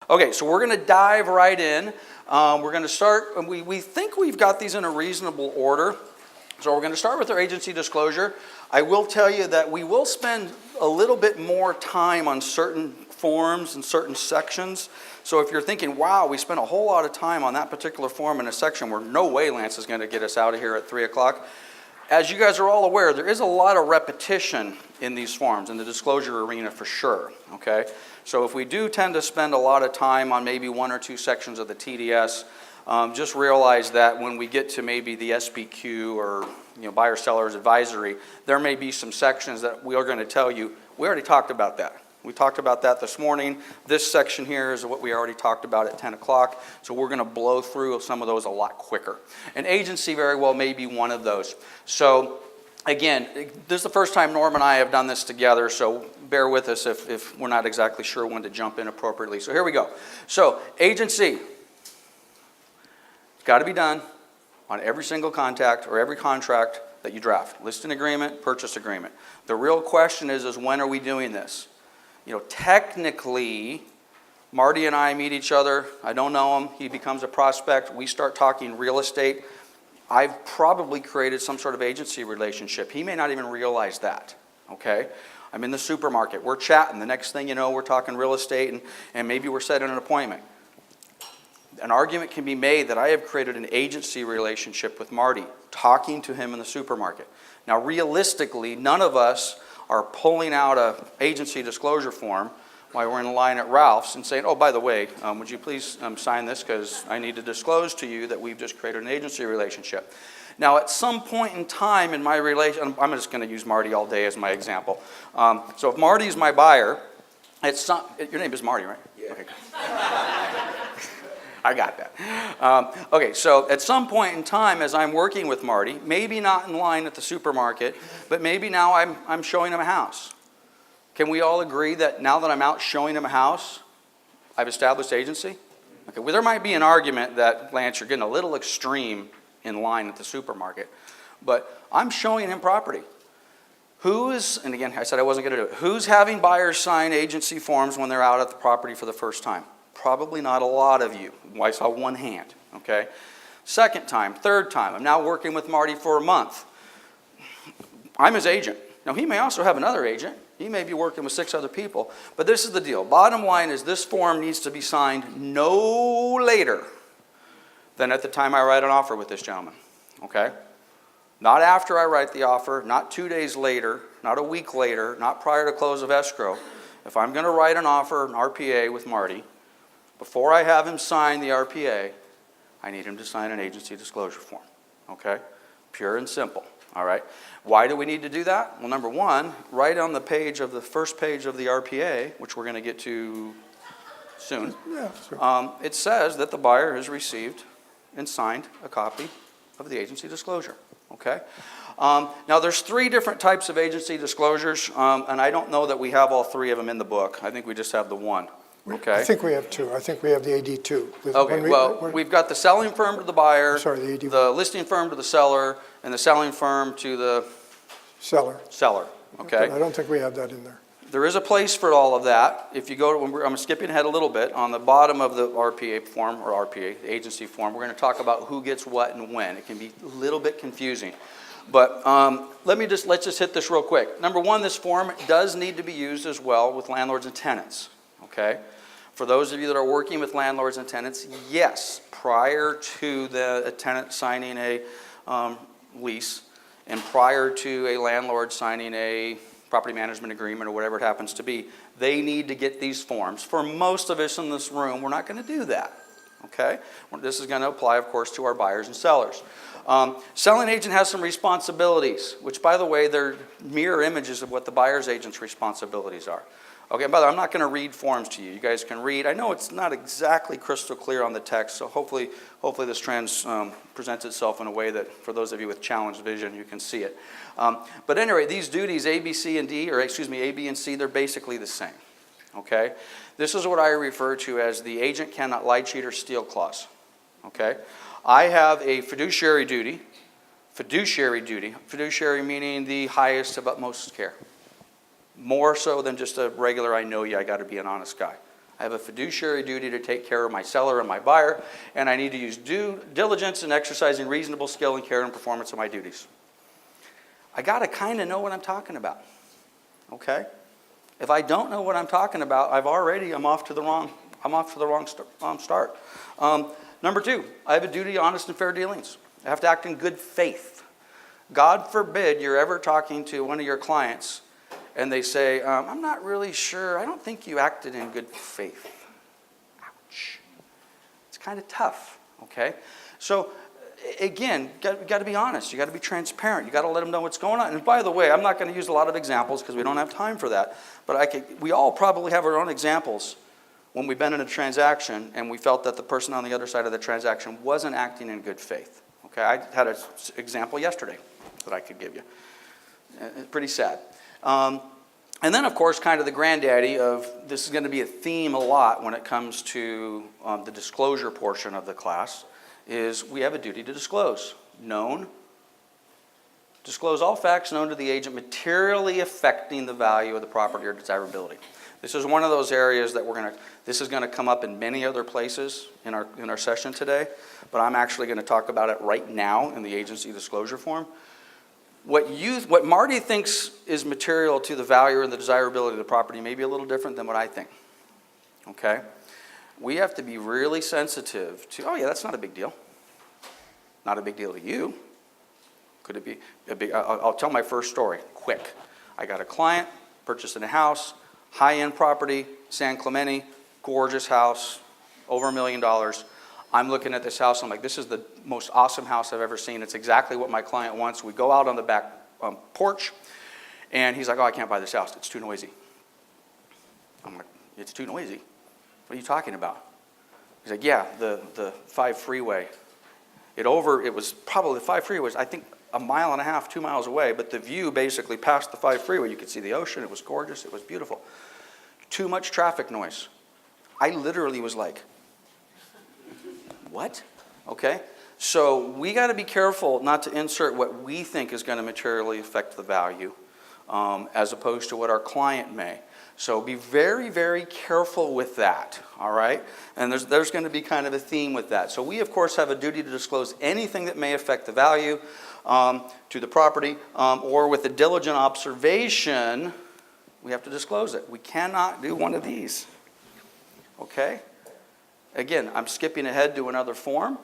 Okay, so we're going to dive right in. We're going to start, we think we've got these in a reasonable order. So we're going to start with our agency disclosure. I will tell you that we will spend a little bit more time on certain forms and certain sections. So if you're thinking, wow, we spent a whole lot of time on that particular form in a section where no way Lance is going to get us out of here at 3 o'clock. As you guys are all aware, there is a lot of repetition in these forms, in the disclosure arena for sure, okay? So if we do tend to spend a lot of time on maybe one or two sections of the TDS, just realize that when we get to maybe the SPQ or buyer seller's advisory, there may be some sections that we are going to tell you, we already talked about that. We talked about that this morning. This section here is what we already talked about at 10 o'clock, so we're going to blow through some of those a lot quicker. And agency very well may be one of those. So again, this is the first time Norm and I have done this together, so bear with us if we're not exactly sure when to jump in appropriately. So here we go. So agency, it's got to be done on every single contact or every contract that you draft. Listing agreement, purchase agreement. The real question is when are we doing this? Technically, Marty and I meet each other. I don't know him. He becomes a prospect. We start talking real estate. I've probably created some sort of agency relationship. He may not even realize that, okay? I'm in the supermarket. We're chatting. The next thing you know, we're talking real estate, and maybe we're setting an appointment. An argument can be made that I have created an agency relationship with Marty, talking to him in the supermarket. Now, realistically, none of us are pulling out an agency disclosure form while we're in line at Ralph's and saying, oh, by the way, would you please sign this because I need to disclose to you that we've just created an agency relationship. Now, at some point in time in my relation, I'm just going to use Marty all day as my example. So if Marty's my buyer, your name is Marty, right? Yeah. Okay. I got that. Okay, so at some point in time as I'm working with Marty, maybe not in line at the supermarket, but maybe now I'm showing him a house. Can we all agree that now that I'm out showing him a house, I've established agency? Okay, well, there might be an argument that, Lance, you're getting a little extreme in line at the supermarket, but I'm showing him property. And again, I said I wasn't going to do it. Who's having buyers sign agency forms when they're out at the property for the first time? Probably not a lot of you. I saw one hand, okay? Second time, third time, I'm now working with Marty for a month. I'm his agent. Now, he may also have another agent. He may be working with 6 other people. But this is the deal. Bottom line is this form needs to be signed no later than at the time I write an offer with this gentleman, okay? Not after I write the offer, not 2 days later, not a week later, not prior to close of escrow. If I'm going to write an offer, an RPA with Marty, before I have him sign the RPA, I need him to sign an agency disclosure form, okay? Pure and simple, all right? Why do we need to do that? Well, number one, right on the page of the first page of the RPA, which we're going to get to soon, yeah, sure. It says that the buyer has received and signed a copy of the agency disclosure, okay? Now, there's 3 different types of agency disclosures, and I don't know that we have all 3 of them in the book. I think we just have the one. Okay. I think we have 2. I think we have the AD2. Okay, we've got the selling firm to the buyer, the listing firm to the seller, and the selling firm to the seller, okay? I don't think we have that in there. There is a place for all of that. If you go to, I'm skipping ahead a little bit, on the bottom of the RPA form, or RPA, the agency form, we're going to talk about who gets what and when. It can be a little bit confusing. But let's just hit this real quick. Number one, this form does need to be used as well with landlords and tenants, okay? For those of you that are working with landlords and tenants, yes, prior to a tenant signing a lease and prior to a landlord signing a property management agreement or whatever it happens to be, they need to get these forms. For most of us in this room, we're not going to do that, okay? This is going to apply, of course, to our buyers and sellers. Selling agent has some responsibilities, which, by the way, they're mirror images of what the buyer's agent's responsibilities are. Okay, by the way, I'm not going to read forms to you. You guys can read. I know it's not exactly crystal clear on the text, so hopefully this presents itself in a way that, for those of you with challenged vision, you can see it. But anyway, these duties, A, B, C, and D, or excuse me, A, B, and C, they're basically the same. Okay? This is what I refer to as the agent cannot lie, cheat, or steal clause. Okay? I have a fiduciary duty, fiduciary meaning the highest of utmost care. More so than just a regular, I know you, I got to be an honest guy. I have a fiduciary duty to take care of my seller and my buyer, and I need to use due diligence in exercising reasonable skill and care and performance of my duties. I got to kind of know what I'm talking about, okay? If I don't know what I'm talking about, I'm off to the wrong start. Number 2, I have a duty to honest and fair dealings. I have to act in good faith. God forbid you're ever talking to one of your clients and they say, I'm not really sure, I don't think you acted in good faith. Ouch. It's kind of tough, okay? So, again, got to be honest. You got to be transparent. You got to let them know what's going on. And by the way, I'm not going to use a lot of examples because we don't have time for that. But we all probably have our own examples when we've been in a transaction and we felt that the person on the other side of the transaction wasn't acting in good faith. Okay, I had an example yesterday that I could give you. Pretty sad. And then, of course, kind of the granddaddy of this is going to be a theme a lot when it comes to the disclosure portion of the class is we have a duty to disclose. Disclose all facts known to the agent materially affecting the value of the property or desirability. This is one of those areas that this is going to come up in many other places in our session today, but I'm actually going to talk about it right now in the agency disclosure form. What Marty thinks is material to the value and the desirability of the property may be a little different than what I think. Okay? We have to be really sensitive to, oh yeah, that's not a big deal. Not a big deal to you. Could it be a big, I'll tell my first story, quick. I got a client, purchasing a house, high-end property, San Clemente, gorgeous house, over $1 million. I'm looking at this house, I'm like, this is the most awesome house I've ever seen. It's exactly what my client wants. We go out on the back porch, and he's like, oh, I can't buy this house. It's too noisy. I'm like, it's too noisy? What are you talking about? He's like, yeah, the 5 freeway. It was probably, the 5 freeway was, I think, 1.5 miles, 2 miles away, but the view basically past the 5 freeway, you could see the ocean, it was gorgeous, it was beautiful. Too much traffic noise. I literally was like, what? Okay, so we got to be careful not to insert what we think is going to materially affect the value as opposed to what our client may. So be very, very careful with that, all right? And there's going to be kind of a theme with that. So we, of course, have a duty to disclose anything that may affect the value to the property, or with a diligent observation, we have to disclose it. We cannot do one of these, okay? Again, I'm skipping ahead to another form.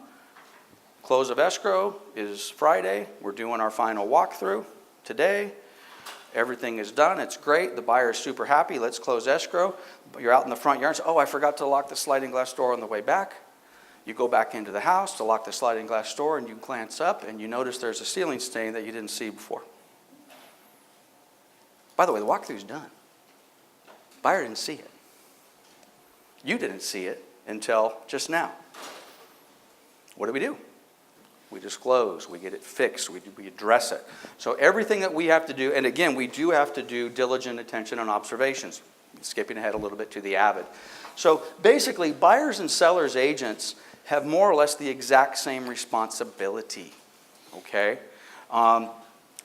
Close of escrow is Friday. We're doing our final walkthrough today. Everything is done. It's great. The buyer is super happy. Let's close escrow. You're out in the front yard and say, oh, I forgot to lock the sliding glass door on the way back. You go back into the house to lock the sliding glass door, and you glance up and you notice there's a ceiling stain that you didn't see before. By the way, the walkthrough's done. Buyer didn't see it. You didn't see it until just now. What do? We disclose, we get it fixed, we address it. So everything that we have to do, and again, we do have to do diligent attention and observations. Skipping ahead a little bit to the avid. So basically, buyers and sellers agents have more or less the exact same responsibility, okay?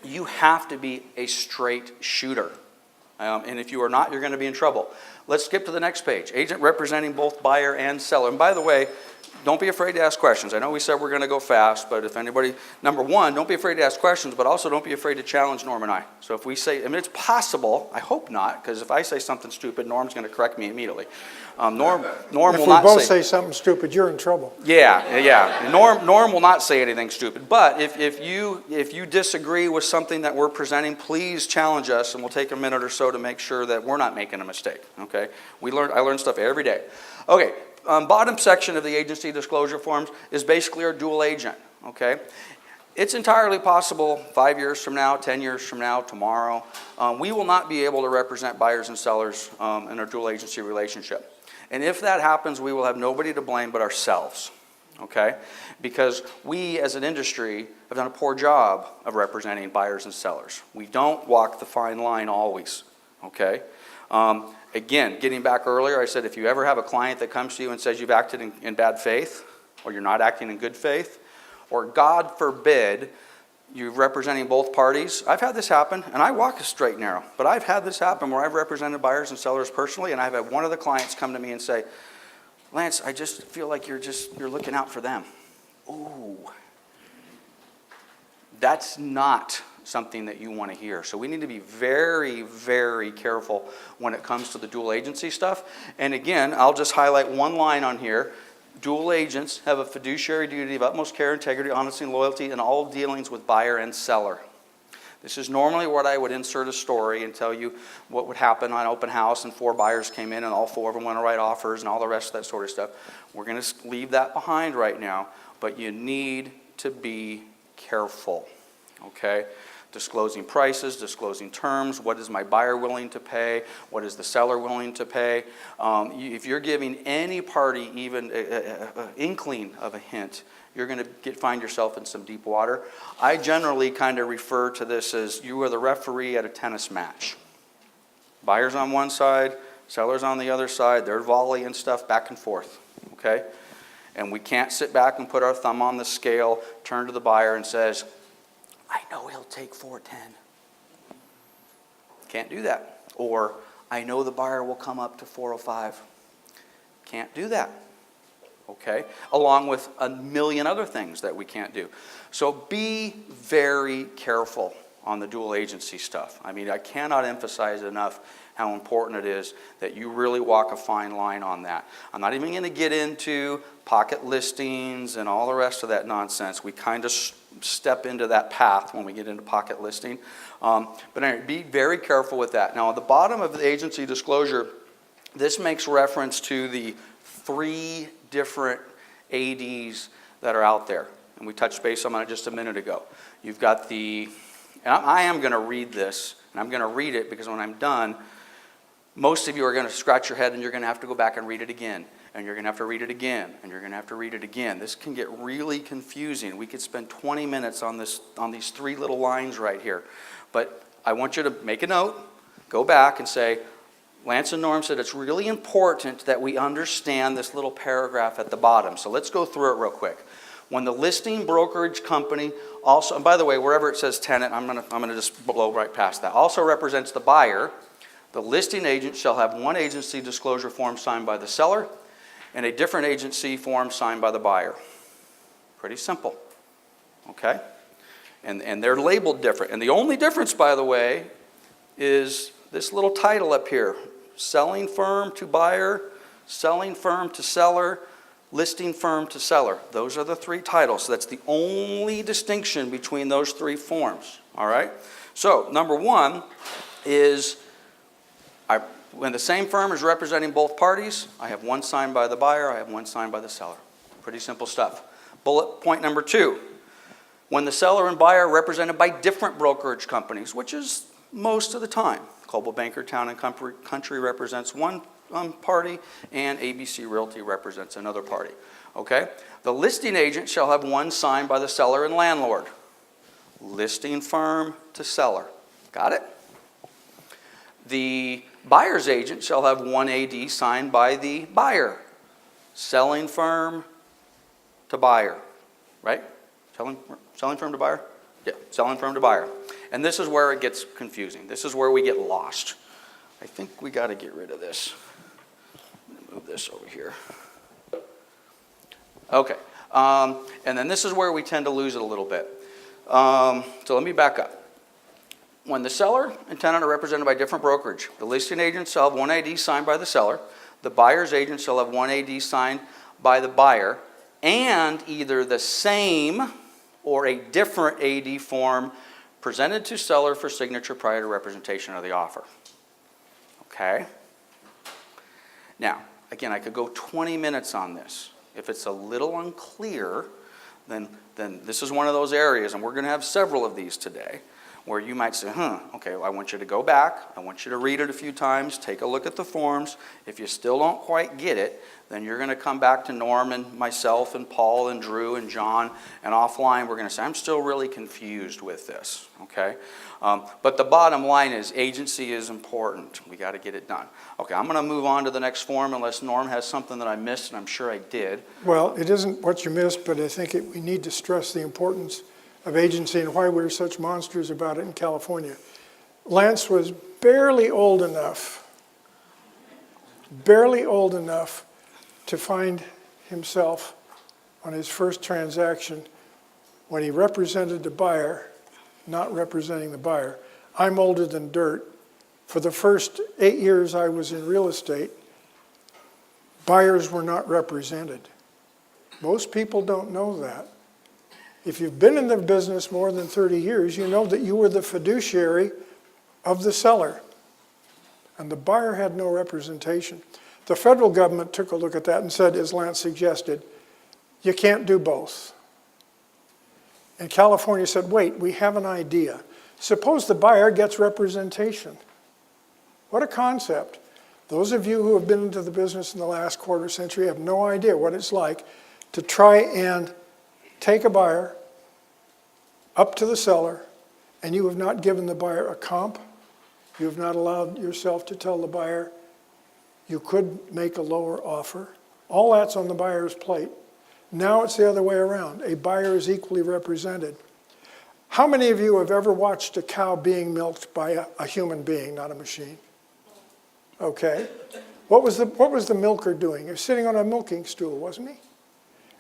You have to be a straight shooter. And if you are not, you're going to be in trouble. Let's skip to the next page. Agent representing both buyer and seller. And by the way, don't be afraid to ask questions. I know we said we're going to go fast, but if anybody, number one, don't be afraid to ask questions, but also don't be afraid to challenge Norm and I. So if we say, I mean, it's possible, I hope not, because if I say something stupid, Norm's going to correct me immediately. Norm will not say. If we both say something stupid, you're in trouble. Yeah. Norm will not say anything stupid. But if you disagree with something that we're presenting, please challenge us, and we'll take a minute or so to make sure that we're not making a mistake. Okay? I learn stuff every day. Okay. Bottom section of the agency disclosure forms is basically our dual agent, okay? It's entirely possible 5 years from now, 10 years from now, tomorrow, we will not be able to represent buyers and sellers in our dual agency relationship. And if that happens, we will have nobody to blame but ourselves, okay? Because we as an industry have done a poor job of representing buyers and sellers. We don't walk the fine line always, okay? Again, getting back earlier, I said if you ever have a client that comes to you and says you've acted in bad faith, or you're not acting in good faith, or God forbid, you're representing both parties. I've had this happen, and I walk a straight and narrow, but I've had this happen where I've represented buyers and sellers personally, and I've had one of the clients come to me and say, Lance, I just feel like you're looking out for them. Ooh. That's not something that you want to hear. So we need to be very, very careful when it comes to the dual agency stuff. And again, I'll just highlight one line on here. Dual agents have a fiduciary duty of utmost care, integrity, honesty, and loyalty in all dealings with buyer and seller. This is normally what I would insert a story and tell you what would happen on open house and 4 buyers came in and all 4 of them want to write offers and all the rest of that sort of stuff. We're going to leave that behind right now, but you need to be careful, okay? Disclosing prices, disclosing terms, what is my buyer willing to pay, what is the seller willing to pay. If you're giving any party even an inkling of a hint, you're going to find yourself in some deep water. I generally kind of refer to this as you are the referee at a tennis match. Buyers on one side, sellers on the other side, they're volleying stuff back and forth, okay? And we can't sit back and put our thumb on the scale, turn to the buyer and says, I know he'll take 410. Can't do that. Or, I know the buyer will come up to 405. Can't do that. Okay? Along with a million other things that we can't do. So be very careful on the dual agency stuff. I mean, I cannot emphasize enough how important it is that you really walk a fine line on that. I'm not even going to get into pocket listings and all the rest of that nonsense. We kind of step into that path when we get into pocket listing. But anyway, be very careful with that. Now, at the bottom of the agency disclosure, this makes reference to the 3 different ADs that are out there. And we touched base on it just a minute ago. You've got the, and I am going to read this, and I'm going to read it because when I'm done, most of you are going to scratch your head and you're going to have to go back and read it again. And you're going to have to read it again. And you're going to have to read it again. This can get really confusing. We could spend 20 minutes on these 3 little lines right here. But I want you to make a note, go back and say, Lance and Norm said it's really important that we understand this little paragraph at the bottom. So let's go through it real quick. When the listing brokerage company also, and by the way, wherever it says tenant, I'm gonna just blow right past that. Also represents the buyer. The listing agent shall have one agency disclosure form signed by the seller and a different agency form signed by the buyer. Pretty simple, okay? And they're labeled different. And the only difference, by the way, is this little title up here. Selling firm to buyer, selling firm to seller, listing firm to seller. Those are the 3 titles. So that's the only distinction between those 3 forms, all right? So number 1 is when the same firm is representing both parties, I have one signed by the buyer, I have one signed by the seller. Pretty simple stuff. Bullet point number 2, when the seller and buyer are represented by different brokerage companies, which is most of the time. Coldwell Banker Town and Country represents one party, and ABC Realty represents another party. Okay? The listing agent shall have one signed by the seller and landlord. Listing firm to seller. Got it? The buyer's agent shall have one AD signed by the buyer. Selling firm to buyer. Right? Selling firm to buyer? Yeah, selling firm to buyer. And this is where it gets confusing. This is where we get lost. I think we got to get rid of this. I'm going to move this over here. Okay. And then this is where we tend to lose it a little bit. So let me back up. When the seller and tenant are represented by different brokerage, the listing agent shall have one AD signed by the seller. The buyer's agent shall have one AD signed by the buyer, and either the same or a different AD form presented to seller for signature prior to representation of the offer. Okay? Now, again, I could go 20 minutes on this. If it's a little unclear, then this is one of those areas, and we're going to have several of these today, where you might say, okay, well, I want you to go back. I want you to read it a few times, take a look at the forms. If you still don't quite get it, then you're going to come back to Norm and myself and Paul and Drew and John, and offline we're going to say, I'm still really confused with this, okay? But the bottom line is agency is important. We got to get it done. Okay, I'm going to move on to the next form unless Norm has something that I missed, and I'm sure I did. Well, it isn't what you missed, but I think we need to stress the importance of agency and why we're such monsters about it in California. Lance was barely old enough to find himself on his first transaction when he represented the buyer, not representing the buyer. I'm older than dirt. For the first 8 years I was in real estate, buyers were not represented. Most people don't know that. If you've been in the business more than 30 years, you know that you were the fiduciary of the seller. And the buyer had no representation. The federal government took a look at that and said, as Lance suggested, you can't do both. And California said, wait, we have an idea. Suppose the buyer gets representation. What a concept. Those of you who have been into the business in the last quarter century have no idea what it's like to try and take a buyer up to the seller, and you have not given the buyer a comp. You have not allowed yourself to tell the buyer you could make a lower offer. All that's on the buyer's plate. Now it's the other way around. A buyer is equally represented. How many of you have ever watched a cow being milked by a human being, not a machine? Okay. What was the milker doing? He was sitting on a milking stool, wasn't he?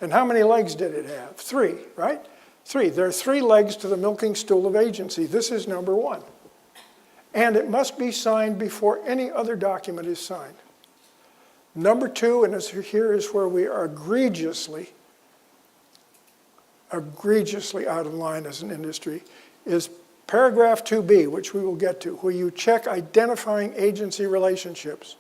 And how many legs did it have? 3, right? 3. There are 3 legs to the milking stool of agency. This is number 1. And it must be signed before any other document is signed. Number 2, and here is where we are egregiously out of line as an industry, is paragraph 2B, which we will get to, where you check identifying agency relationships.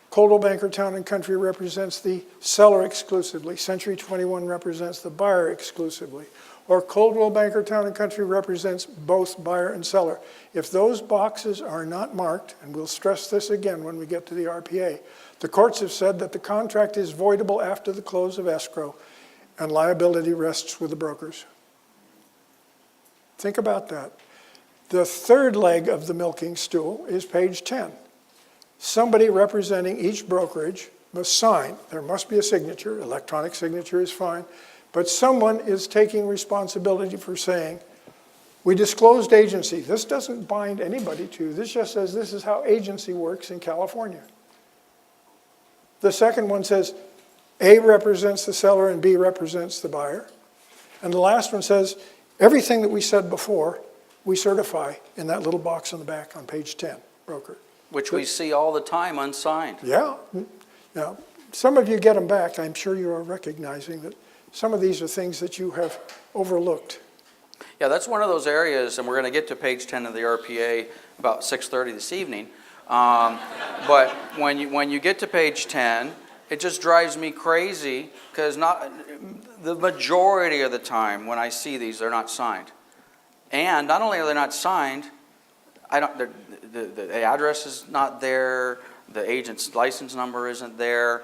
Coldwell Banker Town & Country represents the seller exclusively. Century 21 represents the buyer exclusively. Or Coldwell Banker Town & Country represents both buyer and seller. If those boxes are not marked, and we'll stress this again when we get to the RPA, the courts have said that the contract is voidable after the close of escrow, and liability rests with the brokers. Think about that. The third leg of the milking stool is page 10. Somebody representing each brokerage must sign. There must be a signature. Electronic signature is fine. But someone is taking responsibility for saying, we disclosed agency. This doesn't bind anybody to. This just says this is how agency works in California. The second one says A represents the seller and B represents the buyer. And the last one says everything that we said before, we certify in that little box on the back on page 10, broker. Which we see all the time unsigned. Yeah. Now, some of you get them back. I'm sure you are recognizing that some of these are things that you have overlooked. Yeah, that's one of those areas, and we're going to get to page 10 of the RPA about 6:30 this evening. But when you get to page 10, it just drives me crazy because the majority of the time when I see these, they're not signed. And not only are they not signed, the address is not there, the agent's license number isn't there,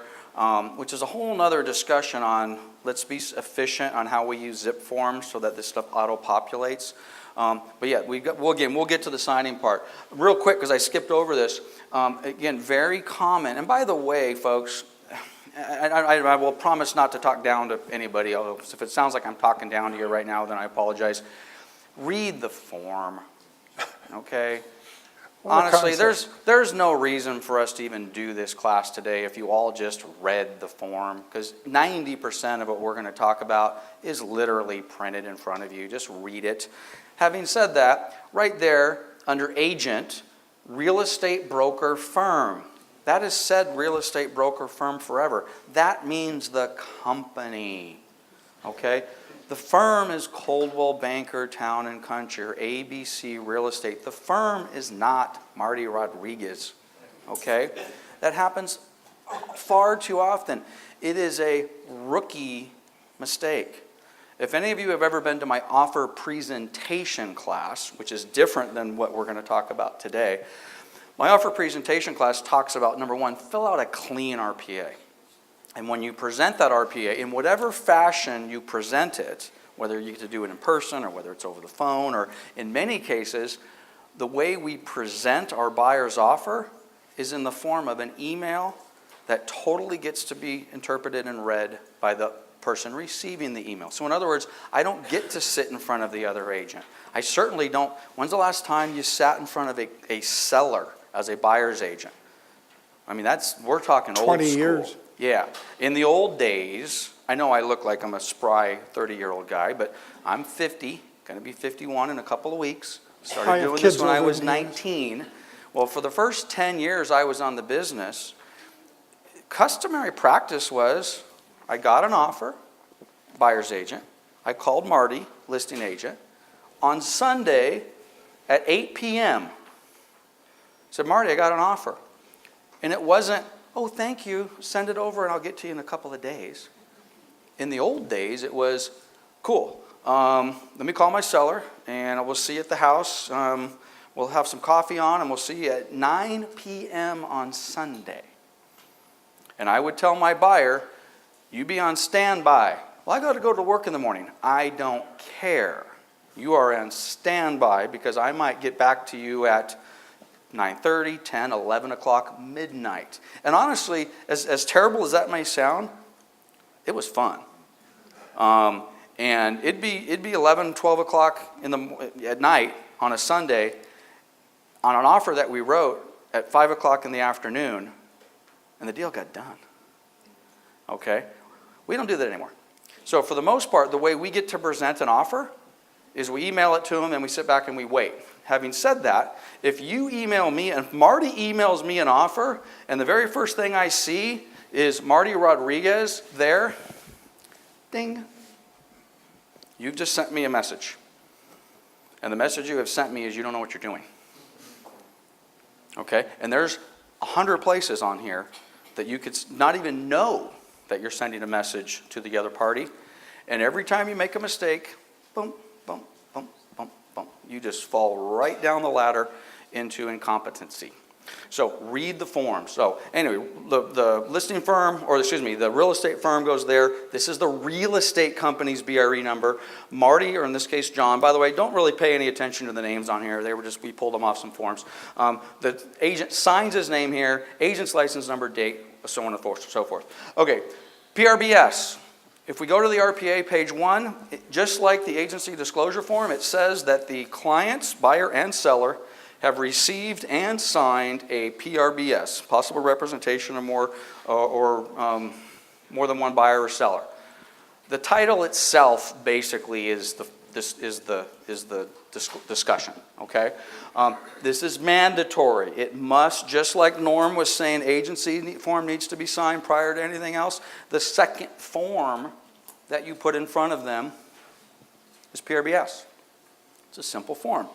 which is a whole other discussion on let's be efficient on how we use zip forms so that this stuff auto-populates. But yeah, we'll get to the signing part. Real quick, because I skipped over this. Again, very common. And by the way, folks, I will promise not to talk down to anybody. Although if it sounds like I'm talking down to you right now, then I apologize. Read the form, okay? Honestly, there's no reason for us to even do this class today if you all just read the form, because 90% of what we're going to talk about is literally printed in front of you. Just read it. Having said that, right there under agent, real estate broker firm. That has said real estate broker firm forever. That means the company, okay? The firm is Coldwell Banker Town & Country, or ABC Real Estate. The firm is not Marty Rodriguez, okay? That happens far too often. It is a rookie mistake. If any of you have ever been to my offer presentation class, which is different than what we're going to talk about today, my offer presentation class talks about, number one, fill out a clean RPA. And when you present that RPA, in whatever fashion you present it, whether you get to do it in person or whether it's over the phone, or in many cases, the way we present our buyer's offer is in the form of an email that totally gets to be interpreted and read by the person receiving the email. So in other words, I don't get to sit in front of the other agent. I certainly don't. When's the last time you sat in front of a seller as a buyer's agent? I mean, we're talking old school. 20 years. Yeah. In the old days, I know I look like I'm a spry 30-year-old guy, but I'm 50, going to be 51 in a couple of weeks. Started doing this when I was 19. Well, for the first 10 years I was on the business, customary practice was I got an offer, buyer's agent. I called Marty, listing agent, on Sunday at 8 p.m. Said, Marty, I got an offer. And it wasn't, oh, thank you, send it over and I'll get to you in a couple of days. In the old days, it was, cool, let me call my seller and we'll see you at the house. We'll have some coffee on and we'll see you at 9 p.m. on Sunday. And I would tell my buyer, you be on standby. Well, I got to go to work in the morning. I don't care. You are on standby because I might get back to you at 9:30, 10, 11 o'clock, midnight. And honestly, as terrible as that may sound, it was fun. And it'd be 11, 12 o'clock at night on a Sunday on an offer that we wrote at 5 o'clock in the afternoon, and the deal got done. Okay? We don't do that anymore. So for the most part, the way we get to present an offer is we email it to them and we sit back and we wait. Having said that, if you email me, and Marty emails me an offer, and the very first thing I see is Marty Rodriguez there, ding, you've just sent me a message. And the message you have sent me is you don't know what you're doing. Okay? And there's 100 places on here that you could not even know that you're sending a message to the other party. And every time you make a mistake, boom, boom, boom, boom, boom, you just fall right down the ladder into incompetency. So read the form. So anyway, the listing firm, or excuse me, the real estate firm goes there. This is the real estate company's BRE number. Marty, or in this case John, by the way, don't really pay any attention to the names on here. We pulled them off some forms. The agent signs his name here, agent's license number, date, so on and so forth. Okay, PRBS. If we go to the RPA, page 1, just like the agency disclosure form, it says that the clients, buyer and seller, have received and signed a PRBS, possible representation of more than one buyer or seller. The title itself basically is the discussion. Okay, this is mandatory. It must, just like Norm was saying, agency form needs to be signed prior to anything else. The second form that you put in front of them is PRBS. It's a simple form.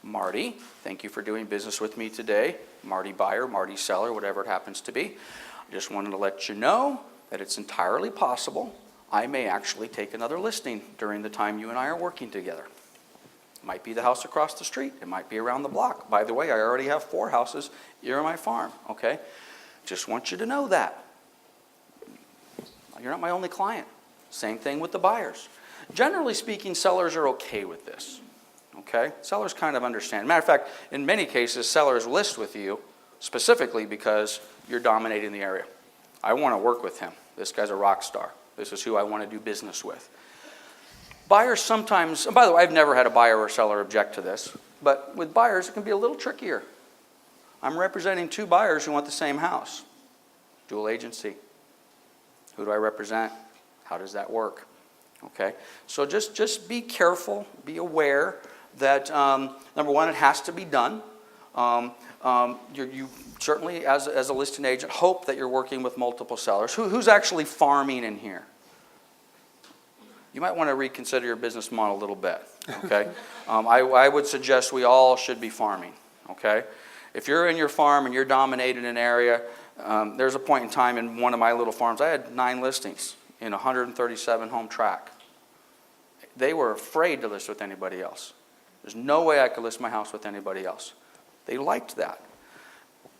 Marty, thank you for doing business with me today. Marty buyer, Marty seller, whatever it happens to be. I just wanted to let you know that it's entirely possible I may actually take another listing during the time you and I are working together. It might be the house across the street. It might be around the block. By the way, I already have 4 houses here on my farm, okay? Just want you to know that. You're not my only client. Same thing with the buyers. Generally speaking, sellers are okay with this. Okay? Sellers kind of understand. Matter of fact, in many cases, sellers list with you specifically because you're dominating the area. I want to work with him. This guy's a rock star. This is who I want to do business with. Buyers sometimes, and by the way, I've never had a buyer or seller object to this, but with buyers, it can be a little trickier. I'm representing 2 buyers who want the same house. Dual agency. Who do I represent? How does that work? Okay? So just be careful, be aware that, number one, it has to be done. You certainly, as a listing agent, hope that you're working with multiple sellers. Who's actually farming in here? You might want to reconsider your business model a little bit, okay? I would suggest we all should be farming, okay? If you're in your farm and you're dominating an area, there's a point in time in one of my little farms, I had 9 listings in a 137 home tract. They were afraid to list with anybody else. There's no way I could list my house with anybody else. They liked that.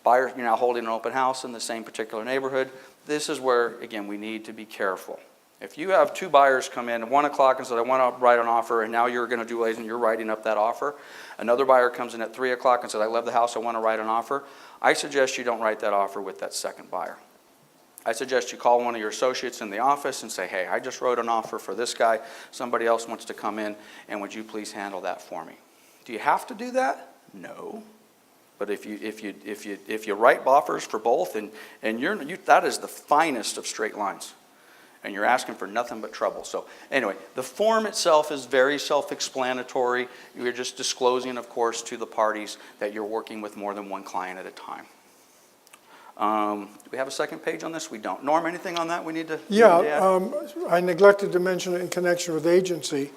Buyers, you're now holding an open house in the same particular neighborhood. This is where, again, we need to be careful. If you have 2 buyers come in at 1 o'clock and said, I want to write an offer, and now you're going to do and you're writing up that offer. Another buyer comes in at 3 o'clock and says, I love the house, I want to write an offer. I suggest you don't write that offer with that second buyer. I suggest you call one of your associates in the office and say, hey, I just wrote an offer for this guy. Somebody else wants to come in, and would you please handle that for me? Do you have to do that? No. But if you write offers for both, and that is the finest of straight lines, and you're asking for nothing but trouble. So anyway, the form itself is very self-explanatory. You're just disclosing, of course, to the parties that you're working with more than one client at a time. Do we have a second page on this? We don't. Norm, anything on that we need to Yeah, I neglected to mention it in connection with agency,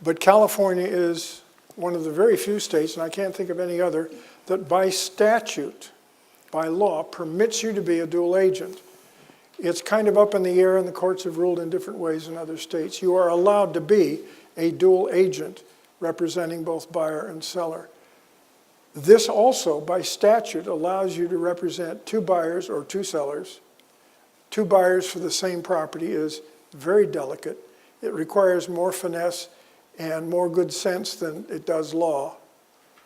but California is one of the very few states, and I can't think of any other, that by statute, by law, permits you to be a dual agent. It's kind of up in the air, and the courts have ruled in different ways in other states. You are allowed to be a dual agent representing both buyer and seller. This also, by statute, allows you to represent two buyers or two sellers. Two buyers for the same property is very delicate. It requires more finesse and more good sense than it does law,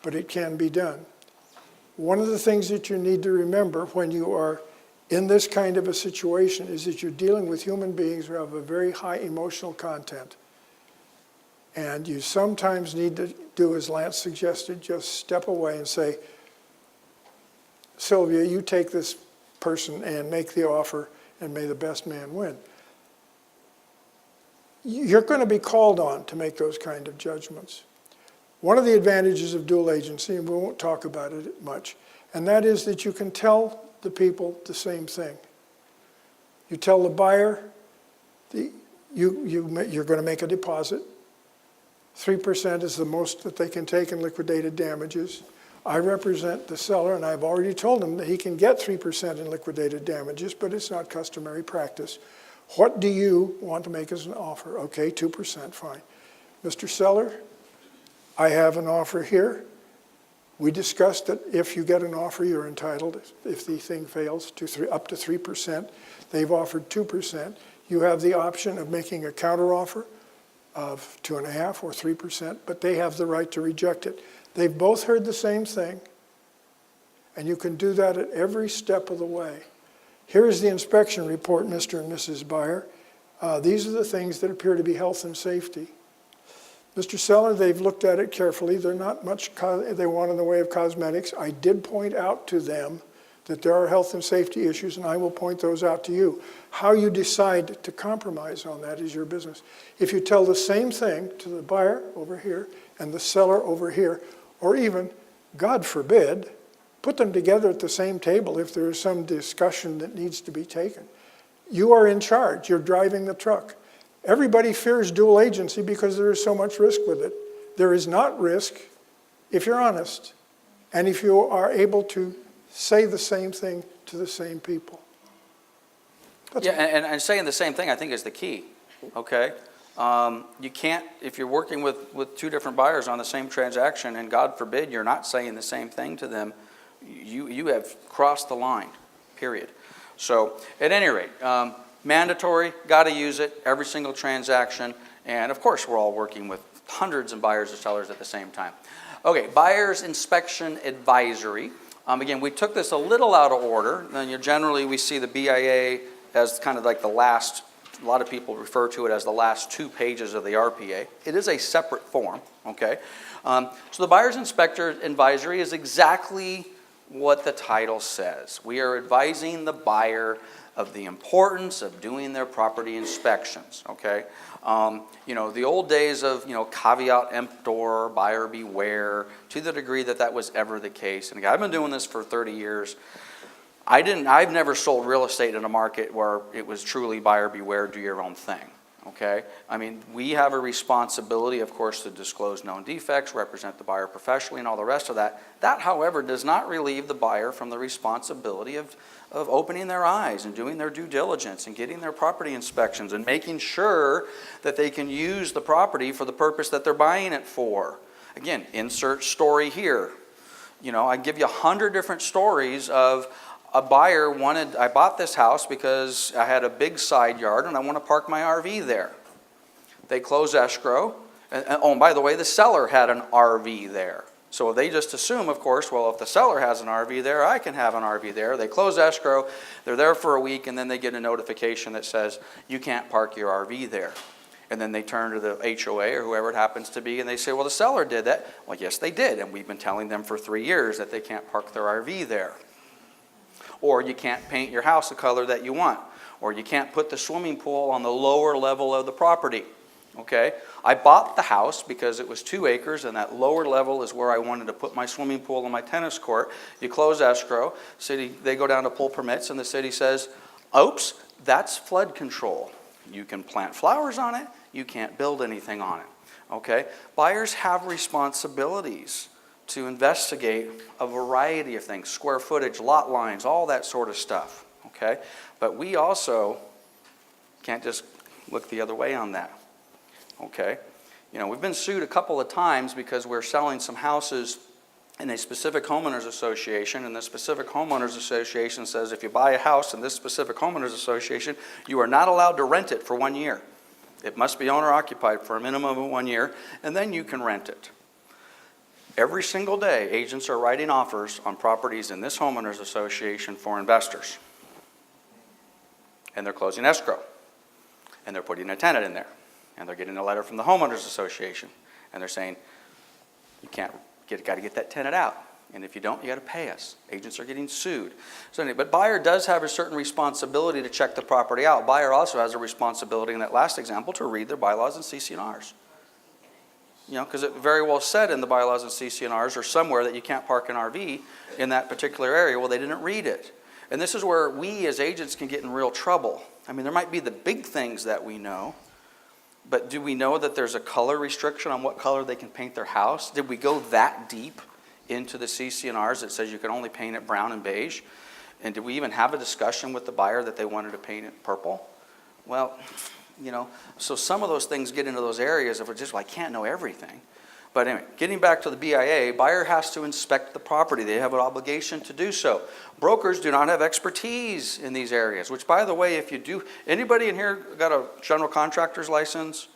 but it can be done. One of the things that you need to remember when you are in this kind of a situation is that you're dealing with human beings who have a very high emotional content. And you sometimes need to do, as Lance suggested, just step away and say, Sylvia, you take this person and make the offer, and may the best man win. You're going to be called on to make those kind of judgments. One of the advantages of dual agency, and we won't talk about it much, and that is that you can tell the people the same thing. You tell the buyer, you're going to make a deposit. 3% is the most that they can take in liquidated damages. I represent the seller, and I've already told him that he can get 3% in liquidated damages, but it's not customary practice. What do you want to make as an offer? Okay, 2%, fine. Mr. Seller, I have an offer here. We discussed that if you get an offer, you're entitled, if the thing fails, to up to 3%. They've offered 2%. You have the option of making a counteroffer of 2.5% or 3%, but they have the right to reject it. They've both heard the same thing, and you can do that at every step of the way. Here is the inspection report, Mr. and Mrs. Buyer. These are the things that appear to be health and safety. Mr. Seller, they've looked at it carefully. They're not much they want in the way of cosmetics. I did point out to them that there are health and safety issues, and I will point those out to you. How you decide to compromise on that is your business. If you tell the same thing to the buyer over here and the seller over here, or even, God forbid, put them together at the same table if there is some discussion that needs to be taken. You are in charge. You're driving the truck. Everybody fears dual agency because there is so much risk with it. There is not risk if you're honest and if you are able to say the same thing to the same people. Yeah, and saying the same thing, I think, is the key, okay? You can't, if you're working with two different buyers on the same transaction, and God forbid you're not saying the same thing to them, you have crossed the line, period. So, at any rate, mandatory, got to use it, every single transaction, and of course we're all working with hundreds of buyers and sellers at the same time. Okay, buyer's inspection advisory. Again, we took this a little out of order. Generally, we see the BIA as kind of like the last, a lot of people refer to it as the last 2 pages of the RPA. It is a separate form, okay? So the buyer's inspector advisory is exactly what the title says. We are advising the buyer of the importance of doing their property inspections, okay? You know, the old days of, you know, caveat emptor, buyer beware, to the degree that that was ever the case. And again, I've been doing this for 30 years. I've never sold real estate in a market where it was truly buyer beware, do your own thing, okay? I mean, we have a responsibility, of course, to disclose known defects, represent the buyer professionally, and all the rest of that. That, however, does not relieve the buyer from the responsibility of opening their eyes and doing their due diligence and getting their property inspections and making sure that they can use the property for the purpose that they're buying it for. Again, insert story here. You know, I give you 100 different stories of a buyer I bought this house because I had a big side yard and I want to park my RV there. They close escrow. And, oh, and by the way, the seller had an RV there. So they just assume, of course, well, if the seller has an RV there, I can have an RV there. They close escrow, they're there for a week, and then they get a notification that says, you can't park your RV there. And then they turn to the HOA or whoever it happens to be, and they say, well, the seller did that. Well, yes, they did, and we've been telling them for 3 years that they can't park their RV there. Or you can't paint your house the color that you want. Or you can't put the swimming pool on the lower level of the property. Okay, I bought the house because it was 2 acres, and that lower level is where I wanted to put my swimming pool and my tennis court. You close escrow, city, they go down to pull permits, and the city says, oops, that's flood control. You can plant flowers on it, you can't build anything on it. Okay, buyers have responsibilities to investigate a variety of things, square footage, lot lines, all that sort of stuff. Okay, but we also can't just look the other way on that. Okay, you know, we've been sued a couple of times because we're selling some houses in a specific homeowners association, and the specific homeowners association says if you buy a house in this specific homeowners association, you are not allowed to rent it for 1 year. It must be owner occupied for a minimum of 1 year, and then you can rent it. Every single day, agents are writing offers on properties in this homeowners association for investors. And they're closing escrow, and they're putting a tenant in there. And they're getting a letter from the homeowners association, and they're saying, you got to get that tenant out. And if you don't, you got to pay us. Agents are getting sued. So anyway, but buyer does have a certain responsibility to check the property out. Buyer also has a responsibility in that last example to read their bylaws and CC&Rs. You know, because it very well said in the bylaws and CC&Rs or somewhere that you can't park an RV in that particular area. Well, they didn't read it. And this is where we as agents can get in real trouble. I mean, there might be the big things that we know, but do we know that there's a color restriction on what color they can paint their house? Did we go that deep into the CC&Rs that says you can only paint it brown and beige? And did we even have a discussion with the buyer that they wanted to paint it purple? Well, you know, so some of those things get into those areas of just, well, I can't know everything. But anyway, getting back to the BIA, buyer has to inspect the property. They have an obligation to do so. Brokers do not have expertise in these areas, which, by the way, if you do, anybody in here got a general contractor's license?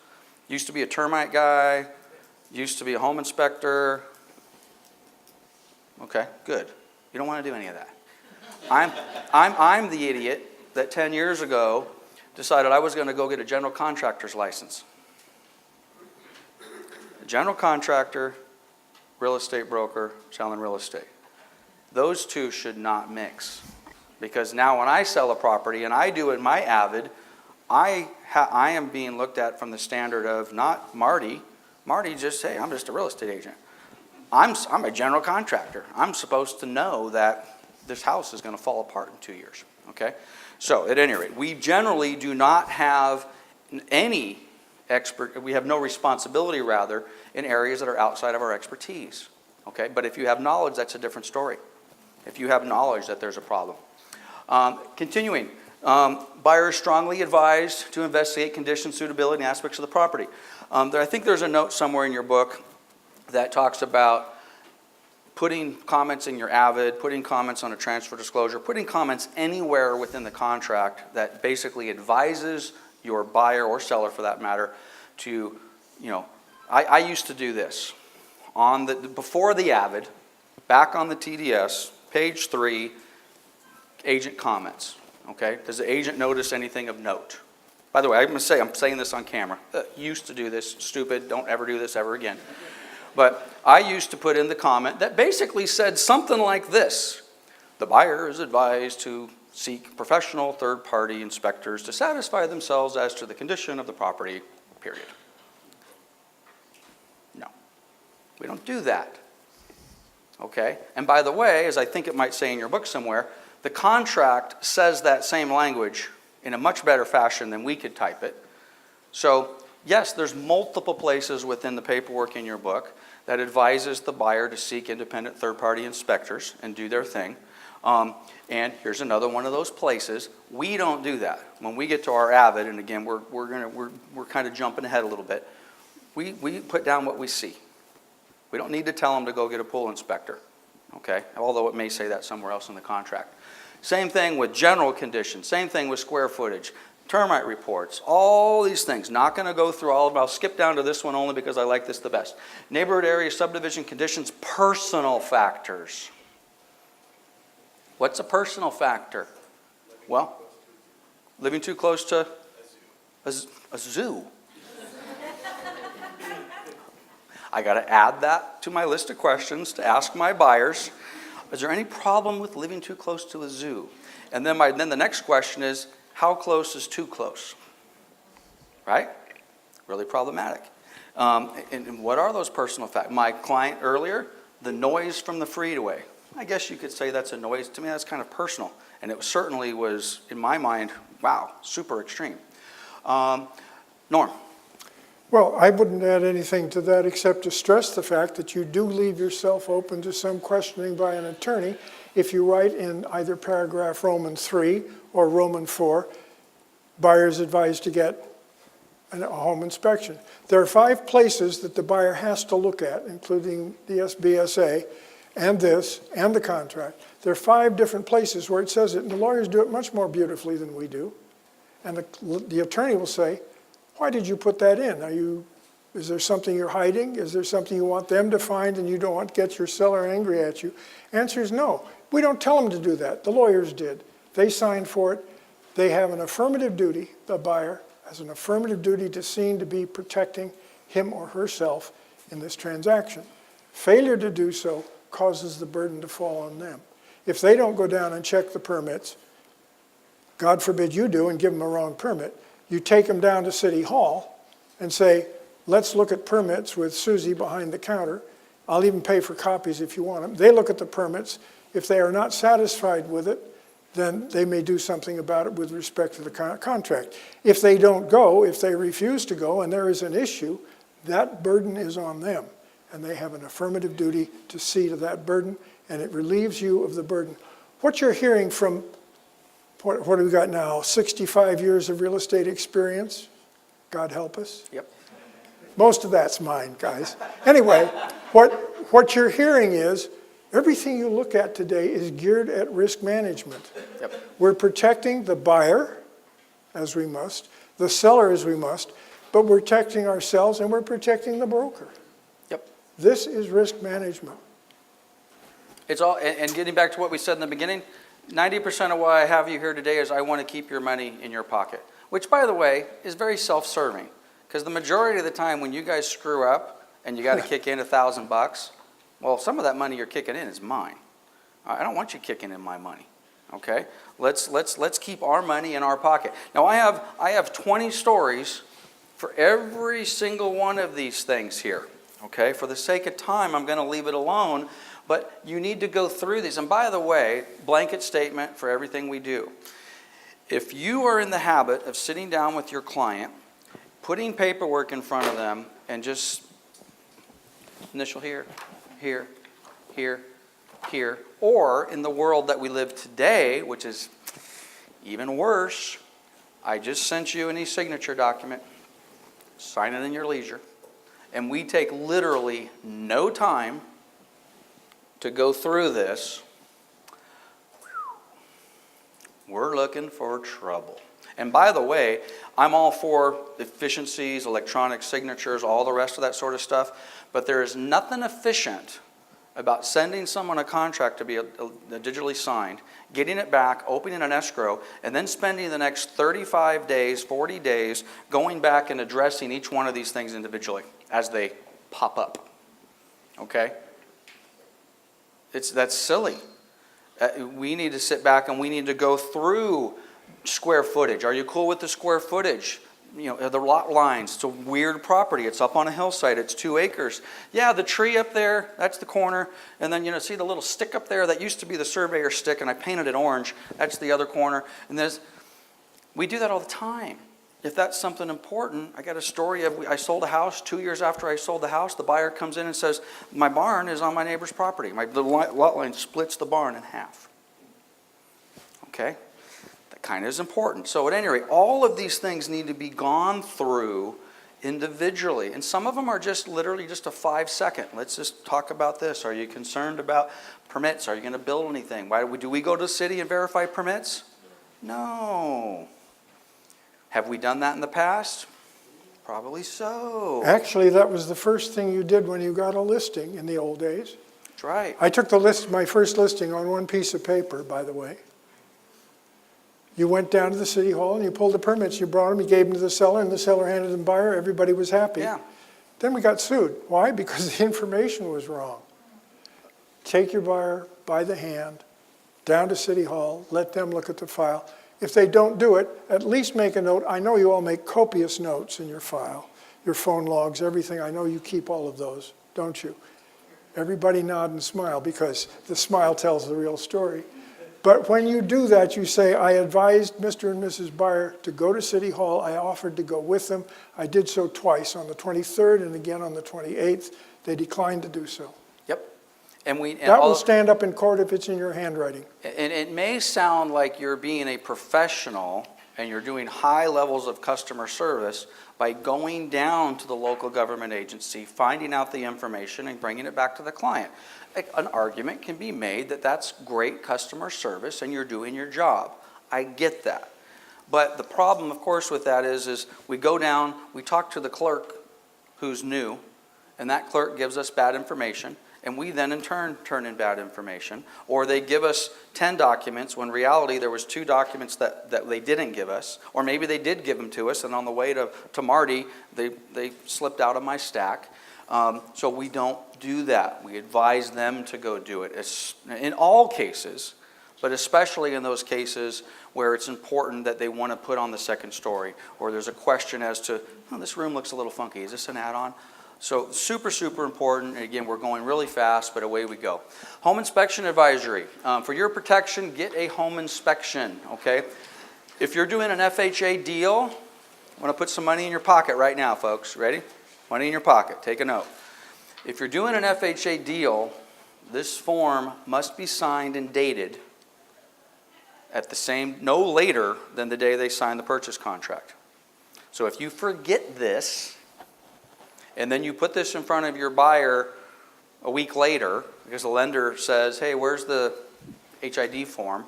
Used to be a termite guy? Used to be a home inspector? Okay, good. You don't want to do any of that. I'm the idiot that 10 years ago decided I was going to go get a general contractor's license. General contractor, real estate broker, selling real estate. Those two should not mix. Because now when I sell a property and I do it in my Avid, I am being looked at from the standard of not Marty. Marty just, hey, I'm just a real estate agent. I'm a general contractor. I'm supposed to know that this house is going to fall apart in 2 years. Okay? So at any rate, we generally do not have any we have no responsibility, rather, in areas that are outside of our expertise. Okay? But if you have knowledge, that's a different story. If you have knowledge that there's a problem. Continuing, buyers strongly advised to investigate condition, suitability, and aspects of the property. I think there's a note somewhere in your book that talks about putting comments in your Avid, putting comments on a transfer disclosure, putting comments anywhere within the contract that basically advises your buyer or seller, for that matter, to, you know, I used to do this. Before the Avid, back on the TDS, page 3, agent comments. Okay? Does the agent notice anything of note? By the way, I'm saying this on camera. Used to do this, stupid, don't ever do this ever again. But I used to put in the comment that basically said something like this. The buyer is advised to seek professional third-party inspectors to satisfy themselves as to the condition of the property, period. No, we don't do that. Okay? And by the way, as I think it might say in your book somewhere, the contract says that same language in a much better fashion than we could type it. So, yes, there's multiple places within the paperwork in your book that advises the buyer to seek independent third-party inspectors and do their thing. And here's another one of those places. We don't do that. When we get to our Avid, and again, we're kind of jumping ahead a little bit. We put down what we see. We don't need to tell them to go get a pool inspector, okay? Although it may say that somewhere else in the contract. Same thing with general conditions. Same thing with square footage. termite reports, all these things. Not going to go through all of them. I'll skip down to this one only because I like this the best. Neighborhood area, subdivision conditions, personal factors. What's a personal factor? Well, living too close to a zoo. I got to add that to my list of questions to ask my buyers. Is there any problem with living too close to a zoo? And then the next question is, how close is too close? Right? Really problematic. And what are those personal factors? My client earlier, the noise from the freeway. I guess you could say that's a noise. To me, that's kind of personal. And it certainly was, in my mind, wow, super extreme. Norm. Well, I wouldn't add anything to that except to stress the fact that you do leave yourself open to some questioning by an attorney if you write in either paragraph Roman 3 or Roman 4, buyers advised to get a home inspection. There are 5 places that the buyer has to look at, including the SBSA and this and the contract. There are 5 different places where it says it, and the lawyers do it much more beautifully than we do. And the attorney will say, why did you put that in? Is there something you're hiding? Is there something you want them to find and you don't want to get your seller angry at you? Answer is no. We don't tell them to do that. The lawyers did. They signed for it. They have an affirmative duty, the buyer has an affirmative duty to be protecting him or herself in this transaction. Failure to do so causes the burden to fall on them. If they don't go down and check the permits, God forbid you do and give them a wrong permit, you take them down to City Hall and say, let's look at permits with Susie behind the counter. I'll even pay for copies if you want them. They look at the permits. If they are not satisfied with it, then they may do something about it with respect to the contract. If they don't go, if they refuse to go and there is an issue, that burden is on them. And they have an affirmative duty to see to that burden, and it relieves you of the burden. What you're hearing from, what do we got now, 65 years of real estate experience? God help us. Yep. Most of that's mine, guys. Anyway, what you're hearing is everything you look at today is geared at risk management. Yep. We're protecting the buyer, as we must, the seller, as we must, but we're protecting ourselves and we're protecting the broker. Yep. This is risk management. It's all, and getting back to what we said in the beginning, 90% of why I have you here today is I want to keep your money in your pocket, which, by the way, is very self-serving. Because the majority of the time when you guys screw up and you got to kick in $1,000, well, some of that money you're kicking in is mine. I don't want you kicking in my money. Okay? Let's keep our money in our pocket. Now I have 20 stories for every single one of these things here. Okay? For the sake of time, I'm going to leave it alone. But you need to go through these. And by the way, blanket statement for everything we do. If you are in the habit of sitting down with your client, putting paperwork in front of them, and just initial here, here, here, here, or in the world that we live today, which is even worse, I just sent you an e-signature document, sign it in your leisure, and we take literally no time to go through this, we're looking for trouble. And by the way, I'm all for efficiencies, electronic signatures, all the rest of that sort of stuff, but there is nothing efficient about sending someone a contract to be digitally signed, getting it back, opening an escrow, and then spending the next 35 days, 40 days, going back and addressing each one of these things individually as they pop up. Okay? That's silly. We need to sit back and we need to go through square footage. Are you cool with the square footage? You know, the lot lines. It's a weird property. It's up on a hillside. It's 2 acres. Yeah, the tree up there, that's the corner. And then, see the little stick up there? That used to be the surveyor stick, and I painted it orange. That's the other corner. And we do that all the time. If that's something important, I got a story of I sold a house. 2 years after I sold the house, the buyer comes in and says, my barn is on my neighbor's property. The lot line splits the barn in half. Okay? That kind of is important. So at any rate, all of these things need to be gone through individually. And some of them are just literally just a 5-second. Let's just talk about this. Are you concerned about permits? Are you going to build anything? Do we go to the city and verify permits? No. Have we done that in the past? Probably so. Actually, that was the first thing you did when you got a listing in the old days. That's right. I took my first listing on one piece of paper, by the way. You went down to the city hall and you pulled the permits. You brought them, you gave them to the seller, and the seller handed them to the buyer. Everybody was happy. Yeah. Then we got sued. Why? Because the information was wrong. Take your buyer by the hand, down to city hall, let them look at the file. If they don't do it, at least make a note. I know you all make copious notes in your file, your phone logs, everything. I know you keep all of those, don't you? Everybody nod and smile, because the smile tells the real story. But when you do that, you say, I advised Mr. and Mrs. Buyer to go to City Hall. I offered to go with them. I did so twice, on the 23rd and again on the 28th. They declined to do so. Yep. And that will stand up in court if it's in your handwriting. And it may sound like you're being a professional and you're doing high levels of customer service by going down to the local government agency, finding out the information and bringing it back to the client. An argument can be made that that's great customer service and you're doing your job. I get that. But the problem, of course, with that is we go down, we talk to the clerk who's new, and that clerk gives us bad information, and we then in turn turn in bad information. Or they give us 10 documents when in reality there was 2 documents that they didn't give us. Or maybe they did give them to us, and on the way to Marty, they slipped out of my stack. So we don't do that. We advise them to go do it. It's, in all cases, but especially in those cases where it's important that they want to put on the second story, or there's a question as to, oh, this room looks a little funky. Is this an add-on? So super, super important. And again, we're going really fast, but away we go. Home inspection advisory. For your protection, get a home inspection, okay? If you're doing an FHA deal, I want to put some money in your pocket right now, folks. Ready? Money in your pocket. Take a note. If you're doing an FHA deal, this form must be signed and dated at the same, no later than the day they sign the purchase contract. So if you forget this, and then you put this in front of your buyer a week later, because the lender says, hey, where's the HID form?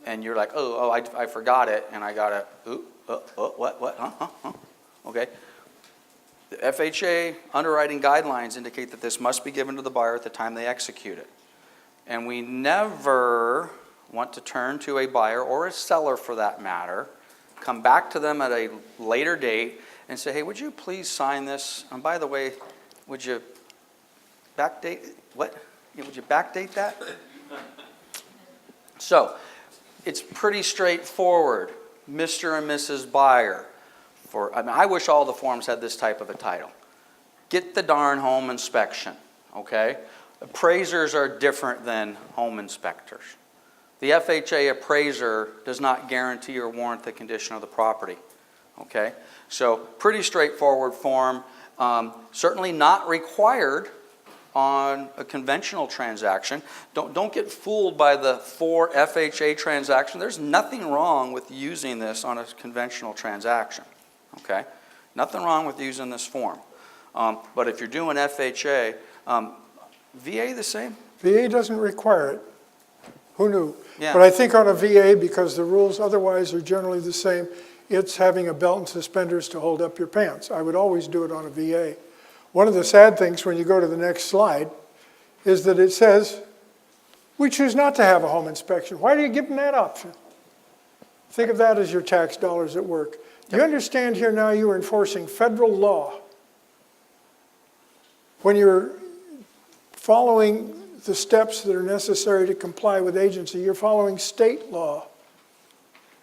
And you're like, oh, I forgot it, and I got to, what, huh? Okay. The FHA underwriting guidelines indicate that this must be given to the buyer at the time they execute it. And we never want to turn to a buyer or a seller for that matter, come back to them at a later date and say, hey, would you please sign this? And by the way, would you backdate, what? Would you backdate that? So, it's pretty straightforward, Mr. and Mrs. Buyer. I wish all the forms had this type of a title. Get the darn home inspection, okay? Appraisers are different than home inspectors. The FHA appraiser does not guarantee or warrant the condition of the property, okay? So pretty straightforward form. Certainly not required on a conventional transaction. Don't get fooled by the 4 FHA transaction. There's nothing wrong with using this on a conventional transaction. Okay, nothing wrong with using this form. But if you're doing FHA, VA the same? VA doesn't require it. Who knew? Yeah. But I think on a VA, because the rules otherwise are generally the same, it's having a belt and suspenders to hold up your pants. I would always do it on a VA. One of the sad things when you go to the next slide is that it says, we choose not to have a home inspection. Why do you give them that option? Think of that as your tax dollars at work. You understand here now you are enforcing federal law. When you're following the steps that are necessary to comply with agency, you're following state law.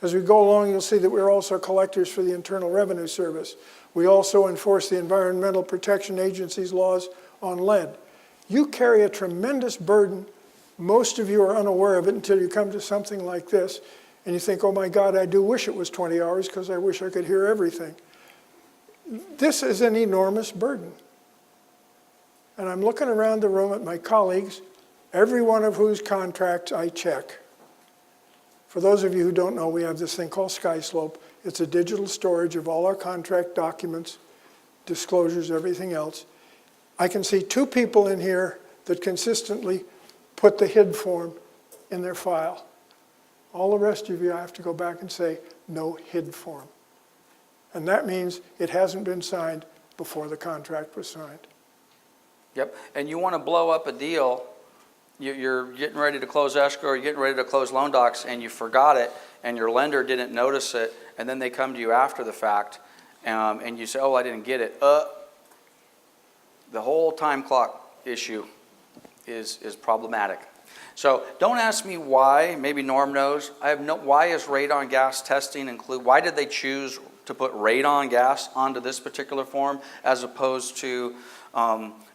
As we go along, you'll see that we're also collectors for the Internal Revenue Service. We also enforce the Environmental Protection Agency's laws on lead. You carry a tremendous burden. Most of you are unaware of it until you come to something like this. And you think, oh my God, I do wish it was 20 hours because I wish I could hear everything. This is an enormous burden. And I'm looking around the room at my colleagues, every one of whose contracts I check. For those of you who don't know, we have this thing called SkySlope. It's a digital storage of all our contract documents, disclosures, everything else. I can see 2 people in here that consistently put the HID form in their file. All the rest of you, I have to go back and say, no HID form. And that means it hasn't been signed before the contract was signed. Yep, and you want to blow up a deal, you're getting ready to close escrow, you're getting ready to close loan docs, and you forgot it, and your lender didn't notice it, and then they come to you after the fact, and you say, oh, I didn't get it. The whole time clock issue is problematic. So don't ask me why. Maybe Norm knows. Why is radon gas testing include? Why did they choose to put radon gas onto this particular form as opposed to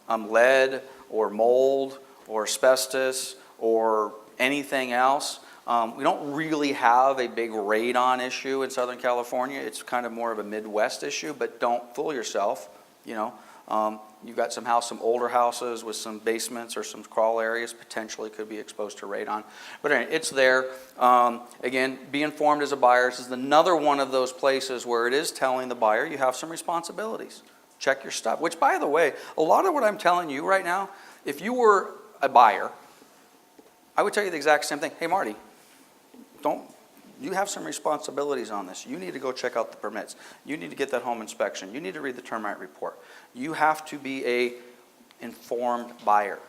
lead or mold or asbestos or anything else? We don't really have a big radon issue in Southern California. It's kind of more of a Midwest issue, but don't fool yourself. You know, you've got some older houses with some basements or some crawl areas potentially could be exposed to radon. But anyway, it's there. Again, be informed as a buyer. This is another one of those places where it is telling the buyer you have some responsibilities. Check your stuff. Which, by the way, a lot of what I'm telling you right now, if you were a buyer, I would tell you the exact same thing. Hey, Marty, you have some responsibilities on this. You need to go check out the permits. You need to get that home inspection. You need to read the termite report. You have to be a informed buyer.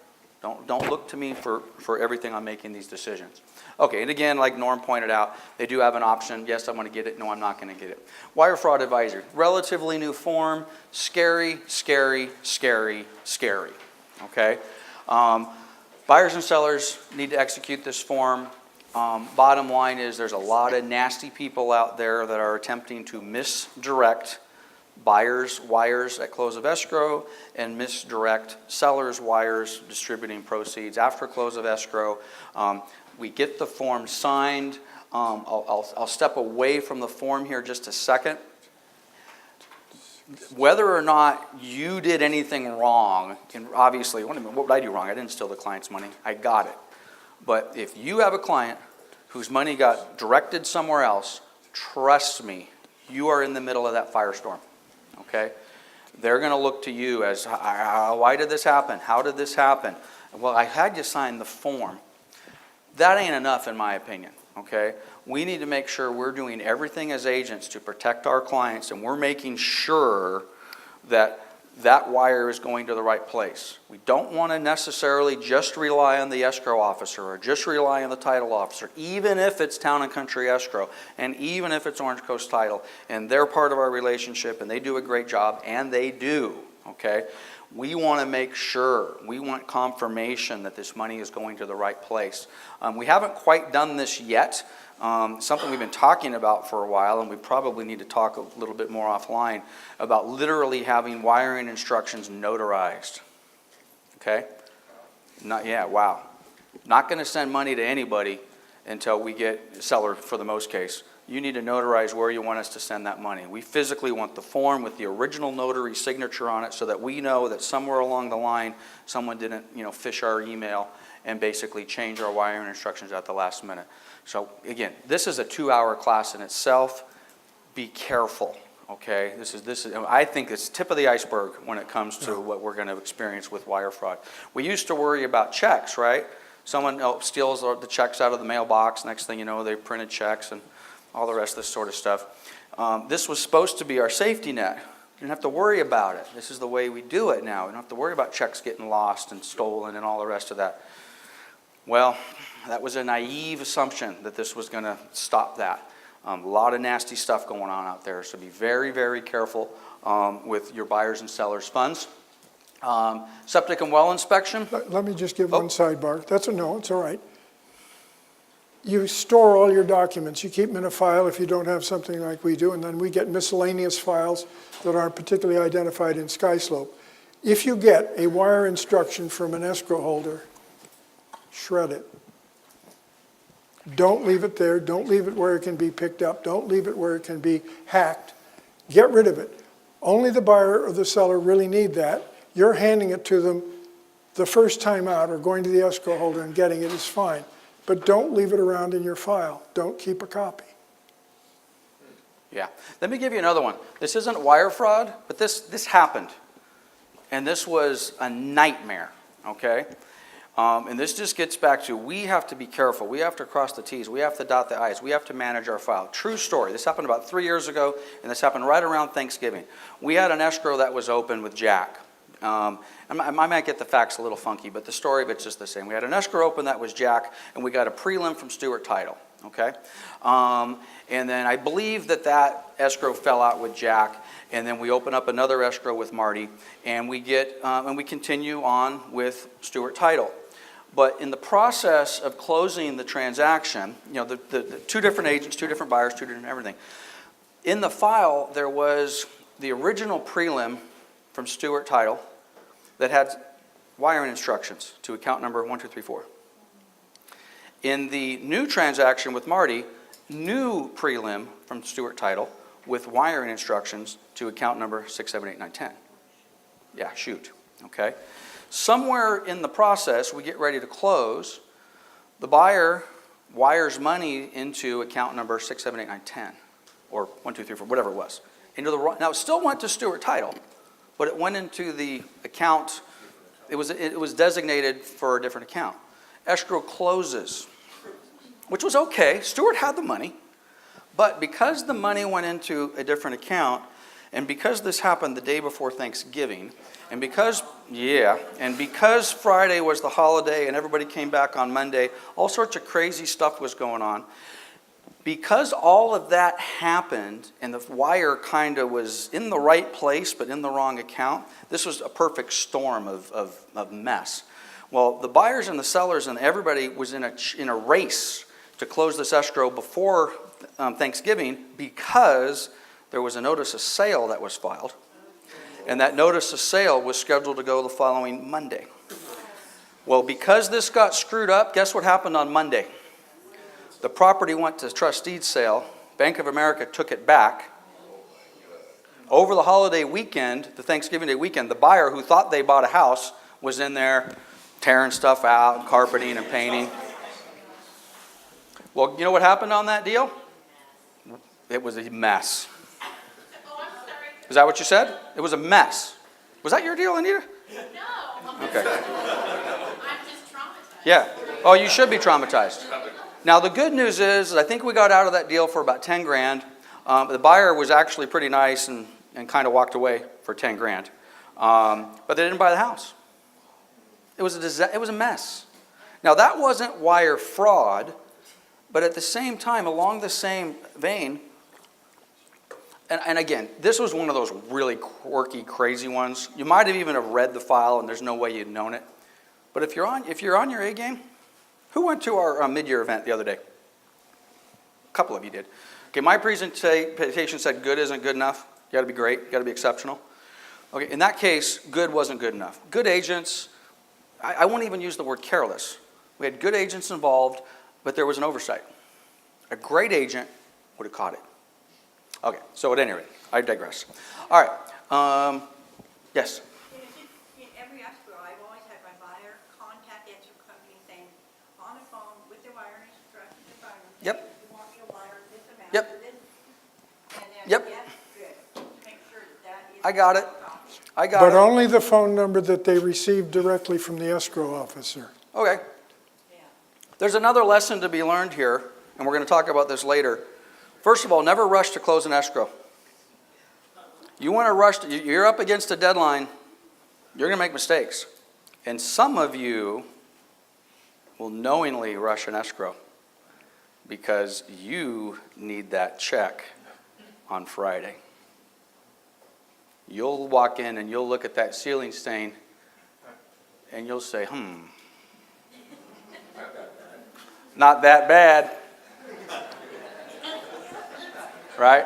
Don't look to me for everything on making these decisions. Okay, and again, like Norm pointed out, they do have an option. Yes, I'm going to get it. No, I'm not going to get it. Wire fraud advisory. Relatively new form. Scary, scary, scary, scary. Okay? Buyers and sellers need to execute this form. Bottom line is there's a lot of nasty people out there that are attempting to misdirect buyers' wires at close of escrow and misdirect sellers' wires distributing proceeds after close of escrow. We get the form signed. I'll step away from the form here just a second. Whether or not you did anything wrong, and obviously, what would I do wrong? I didn't steal the client's money. I got it. But if you have a client whose money got directed somewhere else, trust me, you are in the middle of that firestorm, okay? They're going to look to you as, why did this happen? How did this happen? Well, I had you sign the form. That ain't enough in my opinion, okay? We need to make sure we're doing everything as agents to protect our clients, and we're making sure that that wire is going to the right place. We don't want to necessarily just rely on the escrow officer or just rely on the title officer, even if it's Town and Country Escrow and even if it's Orange Coast Title, and they're part of our relationship and they do a great job, and they do, okay? We want to make sure, we want confirmation that this money is going to the right place. We haven't quite done this yet. Something we've been talking about for a while, and we probably need to talk a little bit more offline about literally having wiring instructions notarized. Okay? Wow. Not going to send money to anybody until we get seller for the most case. You need to notarize where you want us to send that money. We physically want the form with the original notary signature on it so that we know that somewhere along the line someone didn't, fish our email and basically change our wiring instructions at the last minute. So again, this is a 2-hour class in itself. Be careful, okay? This is. I think it's tip of the iceberg when it comes to what we're going to experience with wire fraud. We used to worry about checks, right? Someone steals the checks out of the mailbox. Next thing you know, they printed checks and all the rest of this sort of stuff. This was supposed to be our safety net. You don't have to worry about it. This is the way we do it now. We don't have to worry about checks getting lost and stolen and all the rest of that. Well, that was a naive assumption that this was going to stop that. A lot of nasty stuff going on out there, so be very, very careful with your buyers and sellers' funds. Septic and well inspection. Let me just give one sidebar. No, it's all right. You store all your documents. You keep them in a file if you don't have something like we do, and then we get miscellaneous files that aren't particularly identified in SkySlope. If you get a wire instruction from an escrow holder, shred it. Don't leave it there. Don't leave it where it can be picked up. Don't leave it where it can be hacked. Get rid of it. Only the buyer or the seller really need that. You're handing it to them the first time out or going to the escrow holder and getting it is fine. But don't leave it around in your file. Don't keep a copy. Yeah. Let me give you another one. This isn't wire fraud, but this happened. And this was a nightmare, okay? And this just gets back to, we have to be careful. We have to cross the T's. We have to dot the I's. We have to manage our file. True story. This happened about 3 years ago, and this happened right around Thanksgiving. We had an escrow that was open with Jack. I might get the facts a little funky, but the story of it's just the same. We had an escrow open that was Jack, and we got a prelim from Stewart Title, okay? And then I believe that escrow fell out with Jack, and then we open up another escrow with Marty, and we continue on with Stewart Title. But in the process of closing the transaction, the two different agents, two different buyers, two different everything. In the file, there was the original prelim from Stewart Title that had wiring instructions to account number 1234. In the new transaction with Marty, new prelim from Stewart Title with wiring instructions to account number 678-910. Yeah, shoot, okay? Somewhere in the process, we get ready to close. The buyer wires money into account number 678-910, or 1234, whatever it was. Now, it still went to Stewart Title, but it went into the account. It was designated for a different account. Escrow closes, which was okay. Stewart had the money, but because the money went into a different account, and because this happened the day before Thanksgiving, and because Friday was the holiday and everybody came back on Monday, all sorts of crazy stuff was going on. Because all of that happened and the wire kind of was in the right place but in the wrong account, this was a perfect storm of mess. Well, the buyers and the sellers and everybody was in a race to close this escrow before Thanksgiving because there was a notice of sale that was filed. And that notice of sale was scheduled to go the following Monday. Well, because this got screwed up, guess what happened on Monday? The property went to trustee sale. Bank of America took it back. Over the holiday weekend, the Thanksgiving Day weekend, the buyer who thought they bought a house was in there tearing stuff out, carpeting and painting. Well, you know what happened on that deal? It was a mess. Is that what you said? It was a mess. Was that your deal, Anita? No. Okay. I'm just traumatized. Yeah. Oh, you should be traumatized. Now, the good news is I think we got out of that deal for about 10 grand. The buyer was actually pretty nice and kind of walked away for 10 grand. But they didn't buy the house. It was a mess. Now, that wasn't wire fraud, but at the same time, along the same vein, and again, this was one of those really quirky, crazy ones. You might have even have read the file, and there's no way you'd known it. But if you're on your A game, who went to our mid-year event the other day? A couple of you did. Okay, my presentation said good isn't good enough. You got to be great. You got to be exceptional. Okay, in that case, good wasn't good enough. Good agents, I won't even use the word careless. We had good agents involved, but there was an oversight. A great agent would have caught it. Okay, so at any rate, I digress. All right, yes? In every escrow, I've always had my buyer contact the escrow company saying, on the phone with their wiring instructions, if I Yep. you want me to wire this amount Yep. to this? And then, Yep. yes, good. Make sure that is. I got it. I got But it. only the phone number that they received directly from the escrow officer. Okay. Yeah. There's another lesson to be learned here, and we're going to talk about this later. First of all, never rush to close an escrow. You want to rush, you're up against a deadline, you're going to make mistakes. And some of you will knowingly rush an escrow because you need that check on Friday. You'll walk in and you'll look at that ceiling stain and you'll say, not that bad. Right?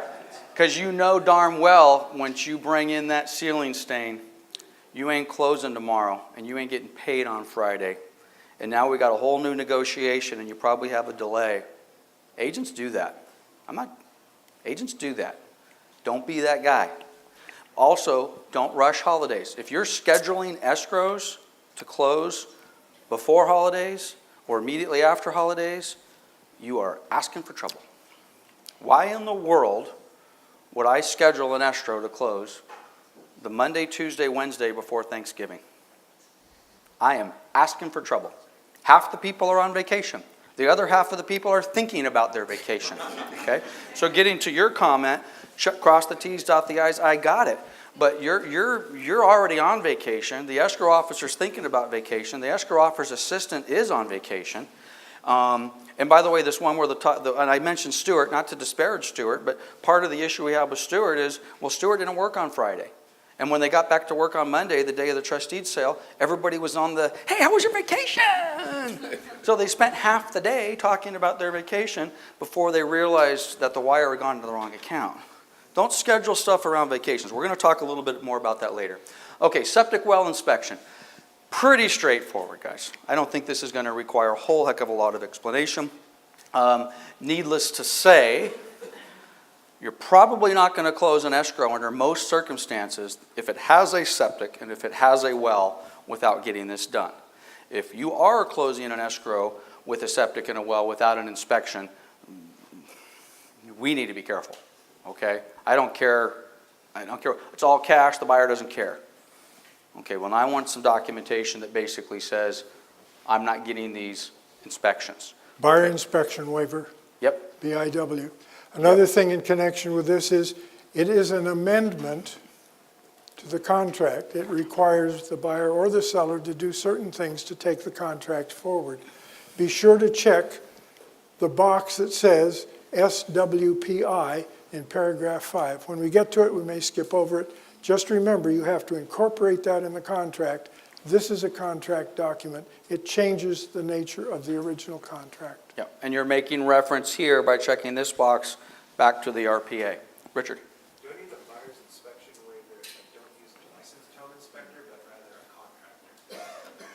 Because you know darn well once you bring in that ceiling stain, you ain't closing tomorrow and you ain't getting paid on Friday. And now we got a whole new negotiation and you probably have a delay. Agents do that. Agents do that. Don't be that guy. Also, don't rush holidays. If you're scheduling escrows to close before holidays or immediately after holidays, you are asking for trouble. Why in the world would I schedule an escrow to close the Monday, Tuesday, Wednesday before Thanksgiving? I am asking for trouble. Half the people are on vacation. The other half of the people are thinking about their vacation, okay? So getting to your comment, cross the T's, dot the I's, I got it. But you're already on vacation. The escrow officer's thinking about vacation. The escrow officer's assistant is on vacation. And by the way, this one where and I mentioned Stuart, not to disparage Stuart, but part of the issue we have with Stuart is, well, Stuart didn't work on Friday. And when they got back to work on Monday, the day of the trustee's sale, everybody was on the, hey, how was your vacation? So they spent half the day talking about their vacation before they realized that the wire had gone to the wrong account. Don't schedule stuff around vacations. We're going to talk a little bit more about that later. Okay, septic well inspection. Pretty straightforward, guys. I don't think this is going to require a whole heck of a lot of explanation. Needless to say, you're probably not going to close an escrow under most circumstances if it has a septic and if it has a well without getting this done. If you are closing an escrow with a septic and a well without an inspection, we need to be careful, okay? I don't care. It's all cash. The buyer doesn't care. Okay, well, I want some documentation that basically says I'm not getting these inspections. Buyer inspection waiver, Yep. BIW. Another thing in connection with this is, it is an amendment to the contract. It requires the buyer or the seller to do certain things to take the contract forward. Be sure to check the box that says SWPI in paragraph 5. When we get to it, we may skip over it. Just remember, you have to incorporate that in the contract. This is a contract document. It changes the nature of the original contract. Yep. And you're making reference here by checking this box back to the RPA. Richard? Do I need the buyer's inspection waiver if I don't use a licensed home inspector, but rather a contractor?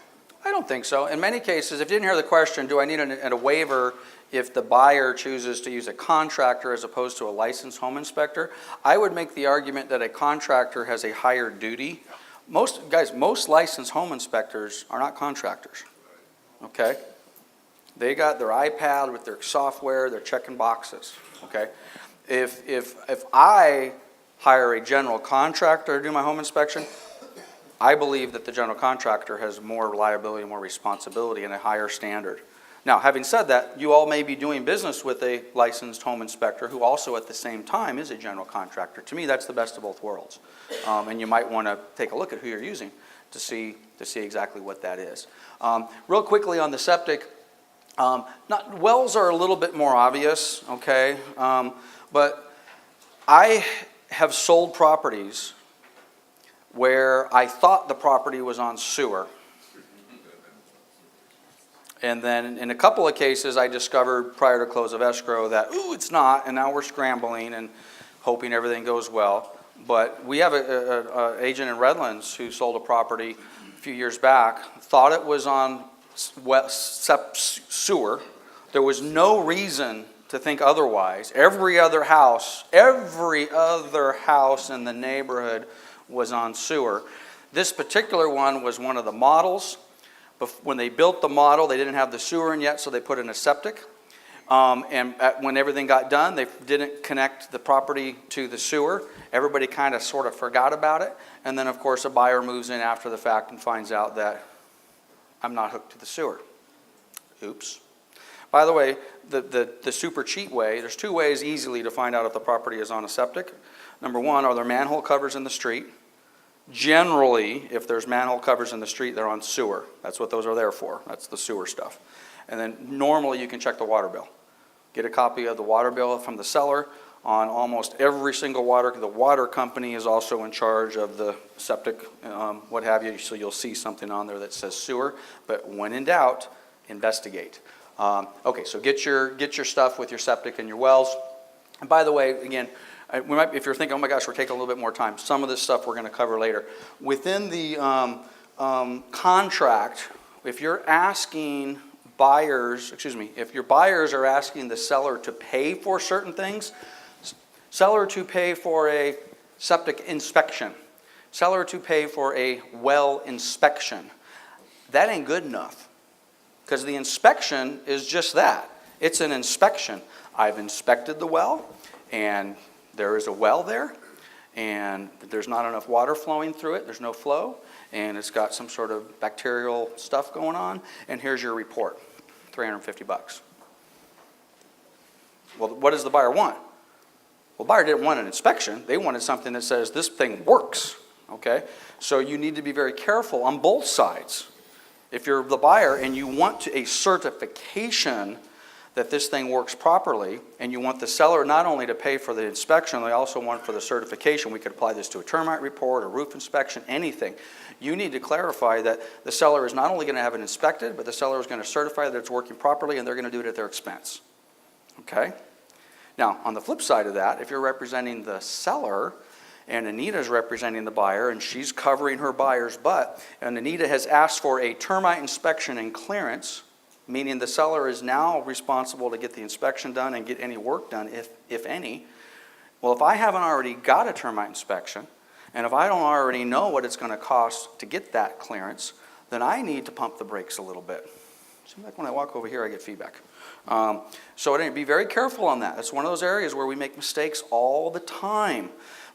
I don't think so. In many cases, if you didn't hear the question, do I need a waiver if the buyer chooses to use a contractor as opposed to a licensed home inspector? I would make the argument that a contractor has a higher duty. Most licensed home inspectors are not contractors, okay? They got their iPad with their software, they're checking boxes, okay? If I hire a general contractor to do my home inspection, I believe that the general contractor has more liability, more responsibility, and a higher standard. Now, having said that, you all may be doing business with a licensed home inspector who also at the same time is a general contractor. To me, that's the best of both worlds. And you might want to take a look at who you're using to see exactly what that is. Real quickly on the septic, wells are a little bit more obvious, okay? But I have sold properties where I thought the property was on sewer. And then in a couple of cases, I discovered prior to close of escrow that, ooh, it's not, and now we're scrambling and hoping everything goes well. But we have an agent in Redlands who sold a property a few years back, thought it was on sewer. There was no reason to think otherwise. Every other house in the neighborhood was on sewer. This particular one was one of the models. When they built the model, they didn't have the sewer in yet, so they put in a septic. When everything got done, they didn't connect the property to the sewer. Everybody kind of sort of forgot about it. And then, of course, a buyer moves in after the fact and finds out that I'm not hooked to the sewer. Oops. By the way, the super cheat way, there's two ways easily to find out if the property is on a septic. Number one, are there manhole covers in the street? Generally, if there's manhole covers in the street, they're on sewer. That's what those are there for. That's the sewer stuff. And then normally you can check the water bill. Get a copy of the water bill from the seller on almost every single water. The water company is also in charge of the septic, what have you, so you'll see something on there that says sewer. But when in doubt, investigate. Okay, so get your stuff with your septic and your wells. And by the way, again, if you're thinking, oh my gosh, we're taking a little bit more time, some of this stuff we're going to cover later. Within the contract, if you're asking buyers, if your buyers are asking the seller to pay for certain things, seller to pay for a septic inspection, seller to pay for a well inspection, that ain't good enough. Because the inspection is just that. It's an inspection. I've inspected the well, and there is a well there, and there's not enough water flowing through it, there's no flow, and it's got some sort of bacterial stuff going on, and here's your report, $350. Well, what does the buyer want? Well, the buyer didn't want an inspection. They wanted something that says this thing works, okay? So you need to be very careful on both sides. If you're the buyer and you want a certification that this thing works properly, and you want the seller not only to pay for the inspection, they also want for the certification. We could apply this to a termite report, a roof inspection, anything. You need to clarify that the seller is not only going to have it inspected, but the seller is going to certify that it's working properly, and they're going to do it at their expense. Okay? Now, on the flip side of that, if you're representing the seller, and Anita's representing the buyer, and she's covering her buyer's butt, and Anita has asked for a termite inspection and clearance, meaning the seller is now responsible to get the inspection done and get any work done, if any. Well, if I haven't already got a termite inspection, and if I don't already know what it's going to cost to get that clearance, then I need to pump the brakes a little bit. Seems like when I walk over here, I get feedback. So anyway, be very careful on that. It's one of those areas where we make mistakes all the time.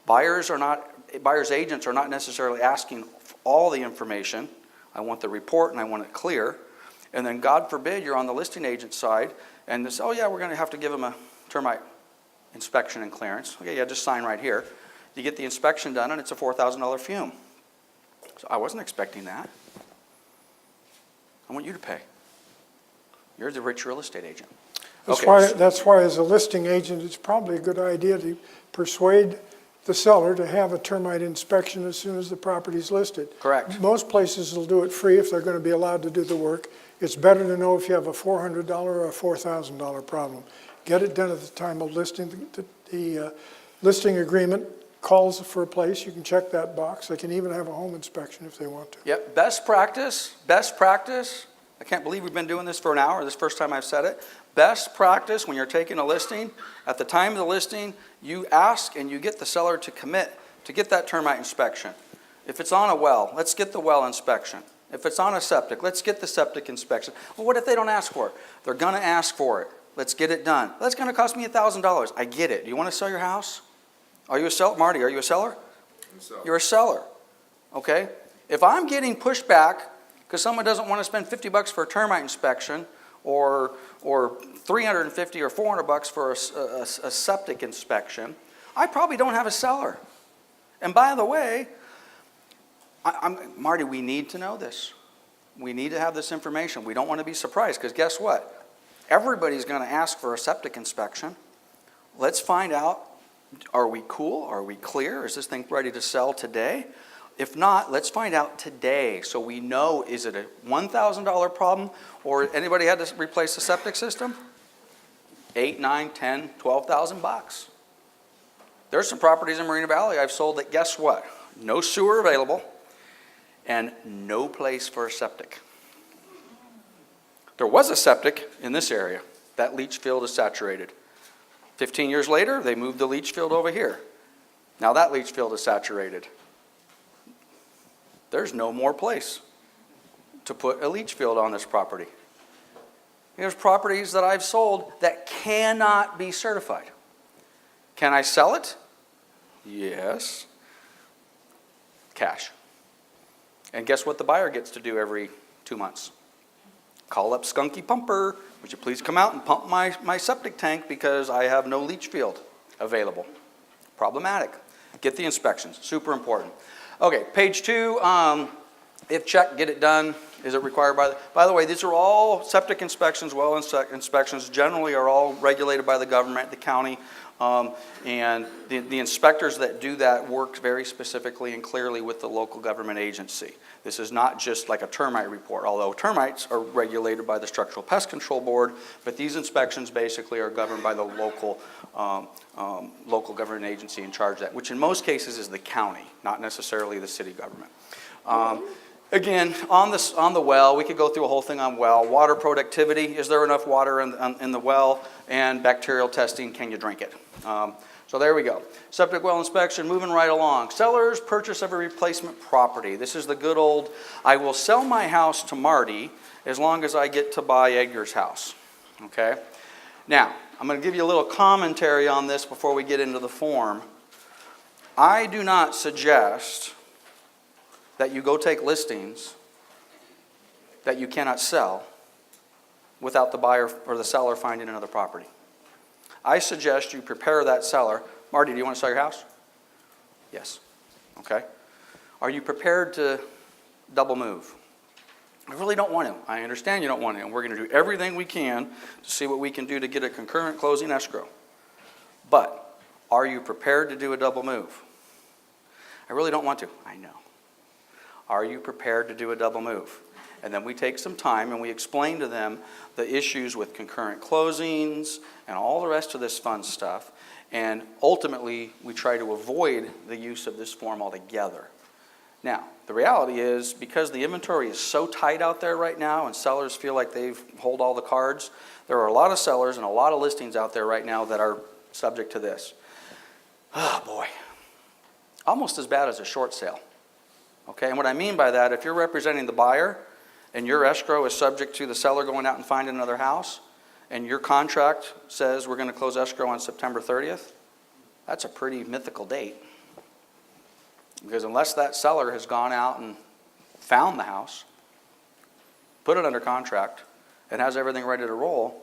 Buyers agents are not necessarily asking for all the information. I want the report and I want it clear. And then God forbid you're on the listing agent side and this, oh yeah, we're going to have to give them a termite inspection and clearance. Okay, yeah, just sign right here. You get the inspection done and it's a $4,000 fume. So I wasn't expecting that. I want you to pay. You're the rich real estate agent. That's why as a listing agent, it's probably a good idea to persuade the seller to have a termite inspection as soon as the property's listed. Correct. Most places will do it free if they're going to be allowed to do the work. It's better to know if you have a $400 or a $4,000 problem. Get it done at the time of listing. The listing agreement calls for a place. You can check that box. They can even have a home inspection if they want to. Yep, best practice. I can't believe we've been doing this for an hour. This is the first time I've said it. Best practice when you're taking a listing, at the time of the listing, you ask and you get the seller to commit to get that termite inspection. If it's on a well, let's get the well inspection. If it's on a septic, let's get the septic inspection. Well, what if they don't ask for it? They're going to ask for it. Let's get it done. That's going to cost me $1,000. I get it. Do you want to sell your house? Are you a seller? Marty, are you a seller? You're a seller. Okay? If I'm getting pushback because someone doesn't want to spend $50 for a termite inspection or $350 or $400 for a septic inspection, I probably don't have a seller. And by the way, Marty, we need to know this. We need to have this information. We don't want to be surprised because guess what? Everybody's going to ask for a septic inspection. Let's find out, are we cool? Are we clear? Is this thing ready to sell today? If not, let's find out today so we know, is it a $1,000 problem or anybody had to replace the septic system? 8, 9, 10, 12,000 bucks. There's some properties in Marina Valley I've sold that, guess what? No sewer available and no place for a septic. There was a septic in this area. That leach field is saturated. 15 years later, they moved the leach field over here. Now that leach field is saturated. There's no more place to put a leach field on this property. There's properties that I've sold that cannot be certified. Can I sell it? Yes. Cash. And guess what the buyer gets to do every 2 months? Call up Skunky Pumper. Would you please come out and pump my septic tank because I have no leach field available. Problematic. Get the inspections. Super important. Okay, page 2, if checked, get it done. Is it required by the way, these are all septic inspections, well inspections, generally are all regulated by the government, the county, and the inspectors that do that work very specifically and clearly with the local government agency. This is not just like a termite report, although termites are regulated by the Structural Pest Control Board, but these inspections basically are governed by the local government agency in charge of that, which in most cases is the county, not necessarily the city government. Again, on the well, we could go through a whole thing on well. Water productivity, is there enough water in the well? And bacterial testing, can you drink it? So there we go. Septic well inspection, moving right along. Seller's purchase of a replacement property. This is the good old, I will sell my house to Marty as long as I get to buy Edgar's house. Okay? Now, I'm going to give you a little commentary on this before we get into the form. I do not suggest that you go take listings that you cannot sell without the buyer or the seller finding another property. I suggest you prepare that seller. Marty, do you want to sell your house? Yes. Okay. Are you prepared to double move? I really don't want to. I understand you don't want to. And we're going to do everything we can to see what we can do to get a concurrent closing escrow. But are you prepared to do a double move? I really don't want to. I know. Are you prepared to do a double move? And then we take some time and we explain to them the issues with concurrent closings and all the rest of this fun stuff. And ultimately, we try to avoid the use of this form altogether. Now, the reality is, because the inventory is so tight out there right now and sellers feel like they hold all the cards, there are a lot of sellers and a lot of listings out there right now that are subject to this. Oh boy, almost as bad as a short sale. Okay, and what I mean by that, if you're representing the buyer and your escrow is subject to the seller going out and finding another house, and your contract says we're going to close escrow on September 30th, that's a pretty mythical date. Because unless that seller has gone out and found the house, put it under contract, and has everything ready to roll,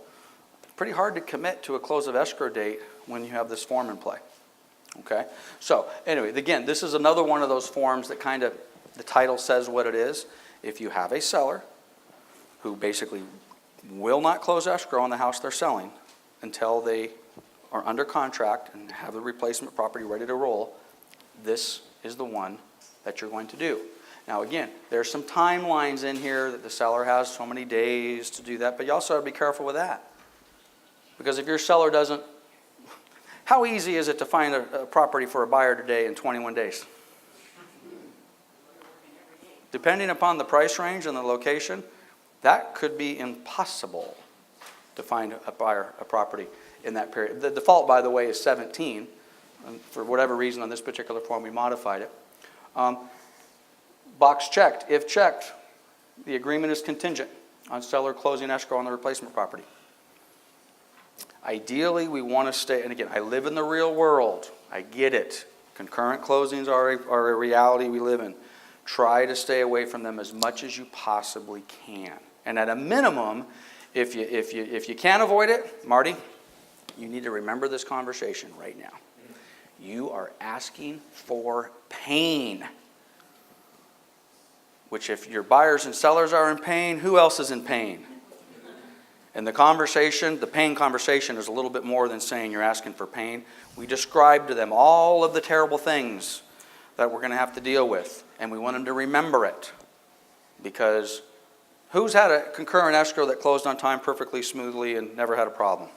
it's pretty hard to commit to a close of escrow date when you have this form in play. Okay? So, anyway, again, this is another one of those forms that kind of, the title says what it is. If you have a seller who basically will not close escrow on the house they're selling until they are under contract and have the replacement property ready to roll, this is the one that you're going to do. Now again, there's some timelines in here that the seller has so many days to do that, but you also have to be careful with that. Because if your seller doesn't, how easy is it to find a property for a buyer today in 21 days? Depending upon the price range and the location, that could be impossible to find a buyer, a property in that period. The default, by the way, is 17. For whatever reason on this particular form, we modified it. Box checked. If checked, the agreement is contingent on seller closing escrow on the replacement property. Ideally, we want to stay, and again, I live in the real world. I get it. Concurrent closings are a reality we live in. Try to stay away from them as much as you possibly can. And at a minimum, if you can't avoid it, Marty, you need to remember this conversation right now. You are asking for pain. Which if your buyers and sellers are in pain, who else is in pain? And the conversation, the pain conversation is a little bit more than saying you're asking for pain. We describe to them all of the terrible things that we're going to have to deal with. And we want them to remember it. Because who's had a concurrent escrow that closed on time perfectly smoothly and never had a problem?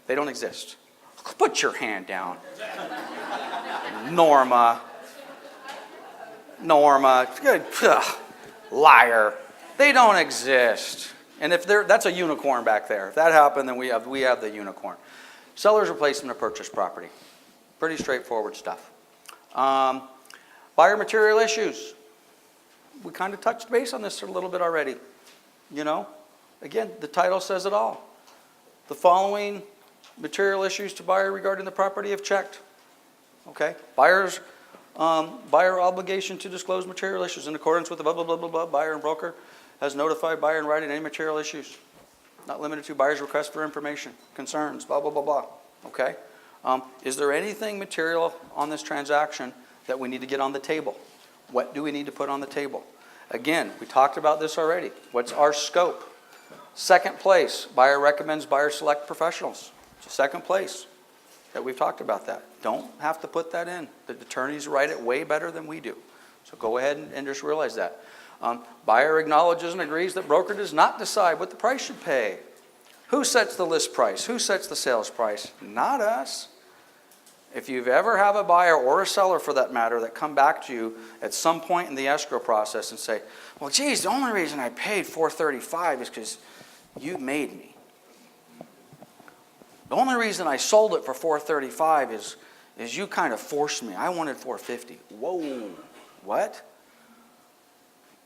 They don't exist. Put your hand down. Norma, good, liar. They don't exist. And if that's a unicorn back there. If that happened, then we have the unicorn. Seller's replacement of purchase property. Pretty straightforward stuff. Buyer material issues. We kind of touched base on this a little bit already. You know, again, the title says it all. The following material issues to buyer regarding the property if checked. Okay, buyer obligation to disclose material issues in accordance with the blah, blah, blah, blah, blah. Buyer and broker has notified buyer in writing any material issues. Not limited to buyer's request for information, concerns, blah, blah, blah, blah. Okay, is there anything material on this transaction that we need to get on the table? What do we need to put on the table? Again, we talked about this already. What's our scope? Second place, buyer recommends buyer select professionals. It's second place that we've talked about that. Don't have to put that in. The attorneys write it way better than we do. So go ahead and just realize that. Buyer acknowledges and agrees that broker does not decide what the price should pay. Who sets the list price? Who sets the sales price? Not us. If you've ever have a buyer or a seller for that matter that come back to you at some point in the escrow process and say, well, geez, the only reason I paid $435 is because you made me. The only reason I sold it for $435 is you kind of forced me. I wanted $450. Whoa, what?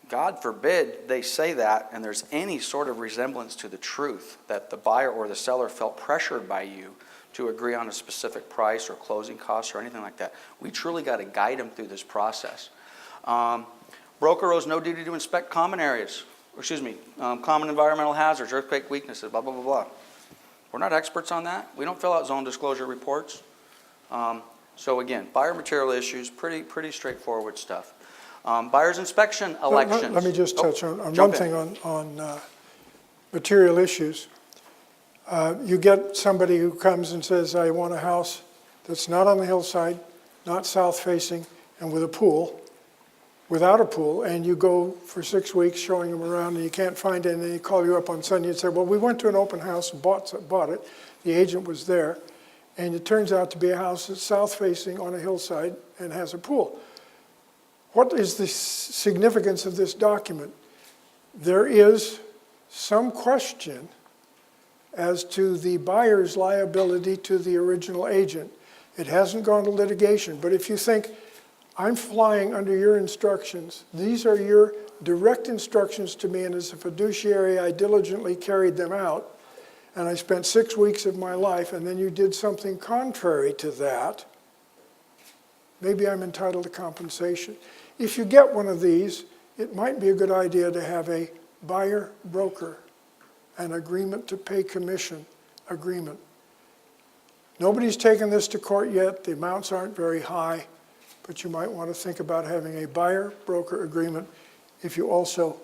God forbid they say that and there's any sort of resemblance to the truth that the buyer or the seller felt pressured by you to agree on a specific price or closing costs or anything like that. We truly got to guide them through this process. Broker owes no duty to inspect common areas, common environmental hazards, earthquake weaknesses, blah, blah, blah, blah. We're not experts on that. We don't fill out zone disclosure reports. So again, buyer material issues, pretty straightforward stuff. Buyer's inspection elections. Let me just touch on one Jump in. thing on material issues. You get somebody who comes and says, I want a house that's not on the hillside, not south facing, and with a pool, without a pool, and you go for 6 weeks showing them around and you can't find it, and then they call you up on Sunday and say, well, we went to an open house and bought it. The agent was there, and it turns out to be a house that's south facing on a hillside and has a pool. What is the significance of this document? There is some question as to the buyer's liability to the original agent. It hasn't gone to litigation, but if you think, I'm flying under your instructions, these are your direct instructions to me, and as a fiduciary, I diligently carried them out, and I spent 6 weeks of my life, and then you did something contrary to that, maybe I'm entitled to compensation. If you get one of these, it might be a good idea to have a buyer-broker, an agreement to pay commission agreement. Nobody's taken this to court yet. The amounts aren't very high, but you might want to think about having a buyer-broker agreement if you also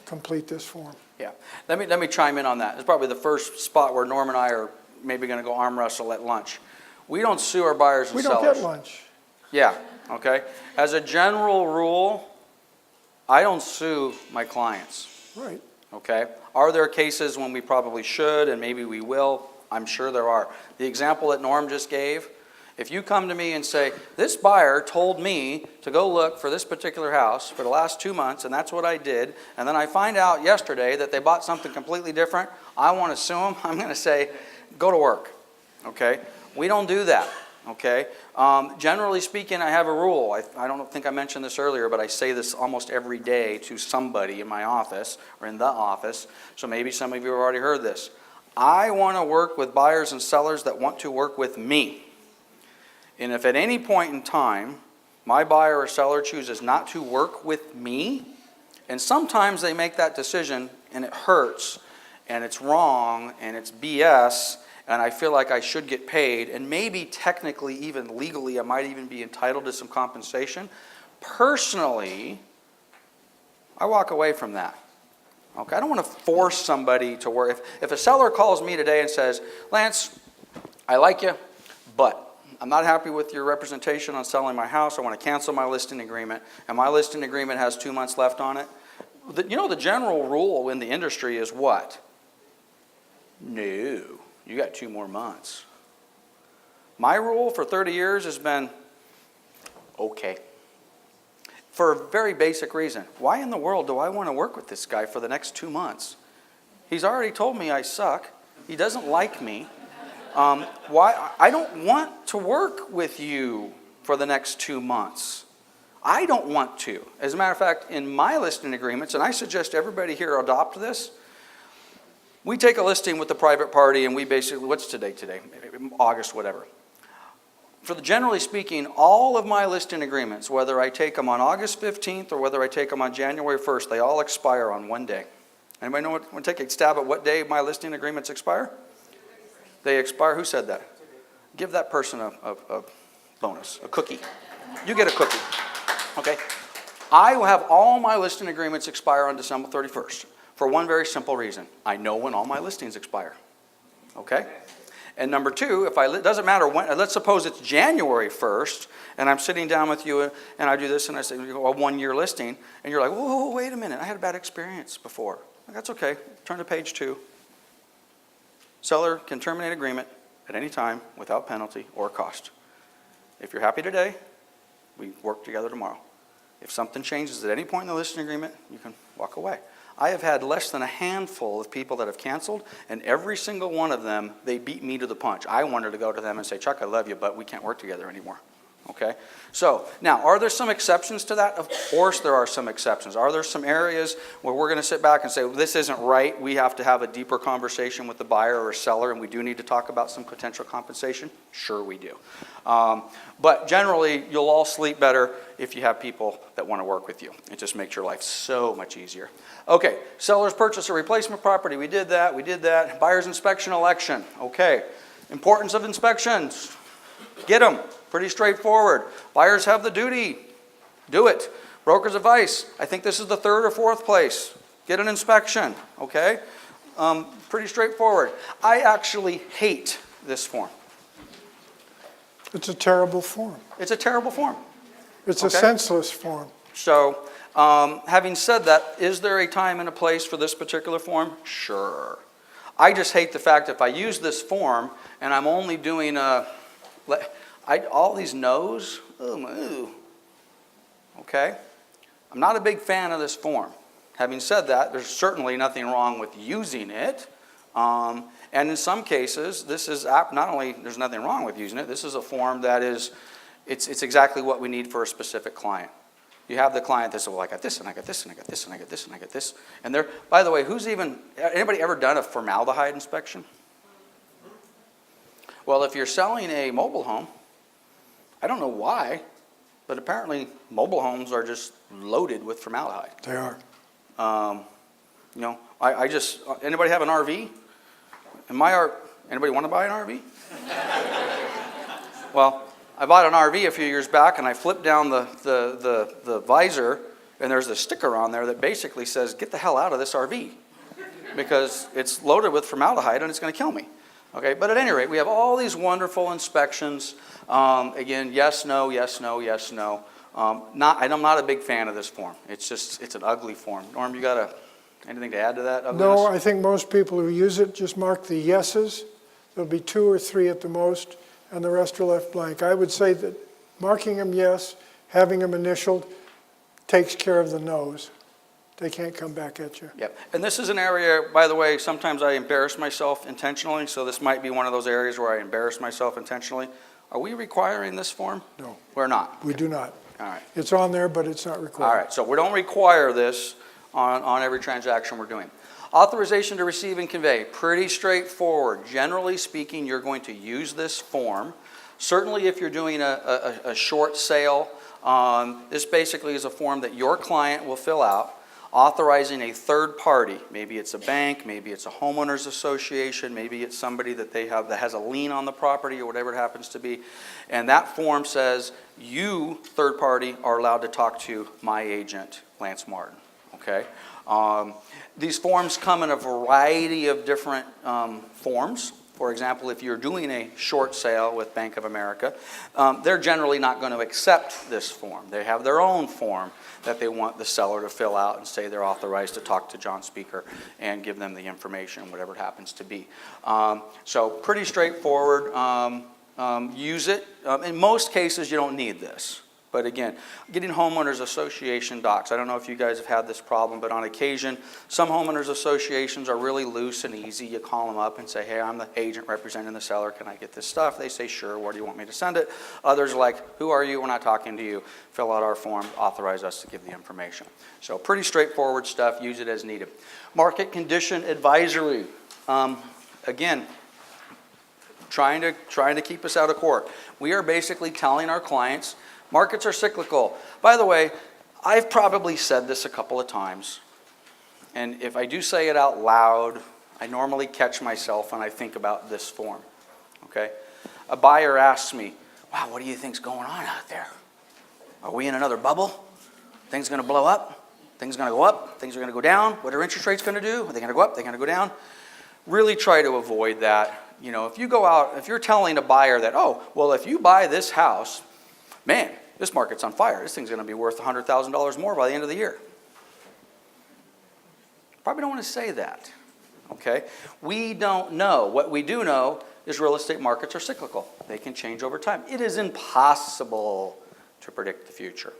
complete this form. Yeah, let me chime in on that. It's probably the first spot where Norm and I are maybe going to go arm wrestle at lunch. We don't sue our buyers and We sellers. don't get lunch. Yeah, okay. As a general rule, I don't sue my clients. Right. Okay? Are there cases when we probably should and maybe we will? I'm sure there are. The example that Norm just gave, if you come to me and say, this buyer told me to go look for this particular house for the last 2 months, and that's what I did, and then I find out yesterday that they bought something completely different, I want to sue them, I'm going to say, go to work. Okay? We don't do that. Okay? Generally speaking, I have a rule. I don't think I mentioned this earlier, but I say this almost every day to somebody in my office or in the office, so maybe some of you have already heard this. I want to work with buyers and sellers that want to work with me. And if at any point in time, my buyer or seller chooses not to work with me, and sometimes they make that decision and it hurts, and it's wrong, and it's BS, and I feel like I should get paid, and maybe technically, even legally, I might even be entitled to some compensation. Personally, I walk away from that. Okay, I don't want to force somebody to work. If a seller calls me today and says, Lance, I like you, but I'm not happy with your representation on selling my house. I want to cancel my listing agreement, and my listing agreement has 2 months left on it. You know the general rule in the industry is what? No, you got 2 more months. My rule for 30 years has been, okay. For a very basic reason. Why in the world do I want to work with this guy for the next 2 months? He's already told me I suck. He doesn't like me. Why? I don't want to work with you for the next 2 months. I don't want to. As a matter of fact, in my listing agreements, and I suggest everybody here adopt this, we take a listing with the private party and we basically, what's today? August, whatever. Generally speaking, all of my listing agreements, whether I take them on August 15th or whether I take them on January 1st, they all expire on one day. Anybody know want to take a stab at what day my listing agreements expire? They expire, who said that? Give that person a bonus, a cookie. You get a cookie, okay? I will have all my listing agreements expire on December 31st for one very simple reason. I know when all my listings expire, okay? And number two, it doesn't matter when, let's suppose it's January 1st, and I'm sitting down with you, and I do this, and I say, a 1 year listing, and you're like, whoa, wait a minute, I had a bad experience before. That's okay, turn to page 2. Seller can terminate agreement at any time without penalty or cost. If you're happy today, we work together tomorrow. If something changes at any point in the listing agreement, you can walk away. I have had less than a handful of people that have canceled, and every single one of them, they beat me to the punch. I wanted to go to them and say, Chuck, I love you, but we can't work together anymore. Okay? So, now, are there some exceptions to that? Of course there are some exceptions. Are there some areas where we're going to sit back and say, well, this isn't right, we have to have a deeper conversation with the buyer or seller, and we do need to talk about some potential compensation? Sure we do. But generally, you'll all sleep better if you have people that want to work with you. It just makes your life so much easier. Okay, seller's purchase or replacement property, we did that, we did that. Buyer's inspection election, okay. Importance of inspections, get them. Pretty straightforward. Buyers have the duty. Do it. Broker's advice. I think this is the third or fourth place. Get an inspection. Okay? Pretty straightforward. I actually hate this form. It's a terrible form. It's a terrible form. It's a Okay. senseless form. So, having said that, is there a time and a place for this particular form? Sure. I just hate the fact if I use this form and I'm only doing all these no's, okay? I'm not a big fan of this form. Having said that, there's certainly nothing wrong with using it. And in some cases, this is not only there's nothing wrong with using it, this is a form that is, it's exactly what we need for a specific client. You have the client that says, well, I got this, and I got this, and I got this, and I got this, and I got this. And they're, by the way, anybody ever done a formaldehyde inspection? Well, if you're selling a mobile home, I don't know why, but apparently mobile homes are just loaded with formaldehyde. They are. Anybody have an RV? Anybody want to buy an RV? Well, I bought an RV a few years back, and I flipped down the visor, and there's a sticker on there that basically says, get the hell out of this RV, because it's loaded with formaldehyde and it's going to kill me. Okay, but at any rate, we have all these wonderful inspections. Again, yes, no, yes, no, yes, no. I'm not a big fan of this form. It's an ugly form. Norm, you got anything to add to that? No, I think most people who use it just mark the yeses. There'll be 2 or 3 at the most, and the rest are left blank. I would say that marking them yes, having them initialed, takes care of the no's. They can't come back at you. Yep. And this is an area, by the way, sometimes I embarrass myself intentionally, so this might be one of those areas where I embarrass myself intentionally. Are we requiring this form? No. We're not. We do not. All right. It's on there, but it's not required. All right, so we don't require this on every transaction we're doing. Authorization to receive and convey, pretty straightforward. Generally speaking, you're going to use this form. Certainly if you're doing a short sale, this basically is a form that your client will fill out, authorizing a third party. Maybe it's a bank, maybe it's a homeowners association, maybe it's somebody that they have that has a lien on the property or whatever it happens to be. And that form says, you, third party, are allowed to talk to my agent, Lance Martin. Okay? These forms come in a variety of different forms. For example, if you're doing a short sale with Bank of America, they're generally not going to accept this form. They have their own form that they want the seller to fill out and say they're authorized to talk to John Speaker and give them the information, whatever it happens to be. So pretty straightforward. Use it. In most cases, you don't need this. But again, getting homeowners association docs. I don't know if you guys have had this problem, but on occasion, some homeowners associations are really loose and easy. You call them up and say, hey, I'm the agent representing the seller. Can I get this stuff? They say, sure. Where do you want me to send it? Others are like, who are you? We're not talking to you. Fill out our form. Authorize us to give the information. So pretty straightforward stuff. Use it as needed. Market condition advisory. Again, trying to keep us out of court. We are basically telling our clients, markets are cyclical. By the way, I've probably said this a couple of times, and if I do say it out loud, I normally catch myself when I think about this form, okay? A buyer asks me, wow, what do you think's going on out there? Are we in another bubble? Things going to blow up? Things going to go up? Things are going to go down? What are interest rates going to do? Are they going to go up? Are they going to go down? Really try to avoid that. You know, if you go out, if you're telling a buyer that, oh, well, if you buy this house, man, this market's on fire. This thing's going to be worth $100,000 more by the end of the year. Probably don't want to say that, okay? We don't know. What we do know is real estate markets are cyclical. They can change over time. It is impossible to predict the future.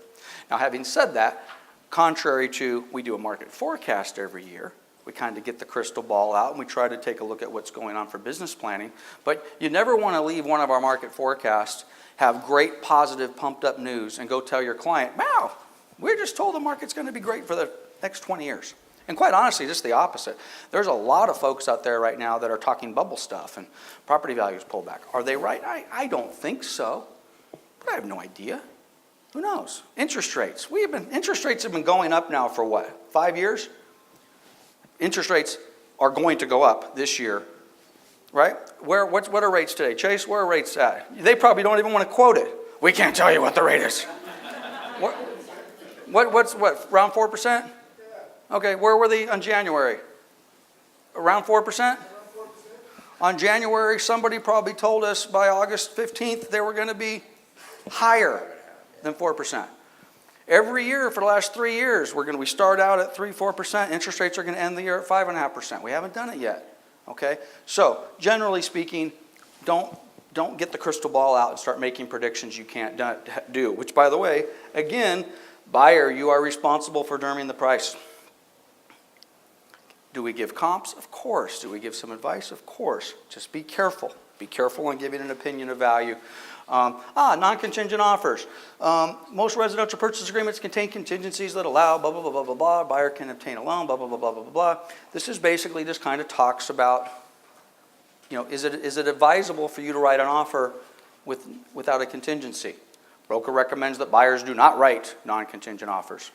Now, having said that, contrary to we do a market forecast every year, We kind of get the crystal ball out and we try to take a look at what's going on for business planning. But you never want to leave one of our market forecasts, have great positive pumped up news and go tell your client, wow, we're just told the market's going to be great for the next 20 years. And quite honestly, just the opposite. There's a lot of folks out there right now that are talking bubble stuff and property values pull back. Are they right? I don't think so, but I have no idea. Who knows? Interest rates. Interest rates have been going up now for what, 5 years? Interest rates are going to go up this year, right? What are rates today? Chase, where are rates at? They probably don't even want to quote it. We can't tell you what the rate is. What's around 4%? Okay, where were they on January? Around 4%? On January, somebody probably told us by August 15th they were going to be higher than 4%. Every year for the last 3 years, we start out at 3-4%. Interest rates are going to end the year at 5.5%. We haven't done it yet. Okay, so generally speaking, don't get the crystal ball out and start making predictions you can't do. Which, by the way, again, buyer, you are responsible for determining the price. Do we give comps? Of course. Do we give some advice? Of course. Just be careful. Be careful in giving an opinion of value. Non-contingent offers. Most residential purchase agreements contain contingencies that allow blah, blah, blah, blah, blah, blah. Buyer can obtain a loan, blah, blah, blah, blah, blah, blah. This is basically just kind of talks about, is it advisable for you to write an offer without a contingency? Broker recommends that buyers do not write non-contingent offers.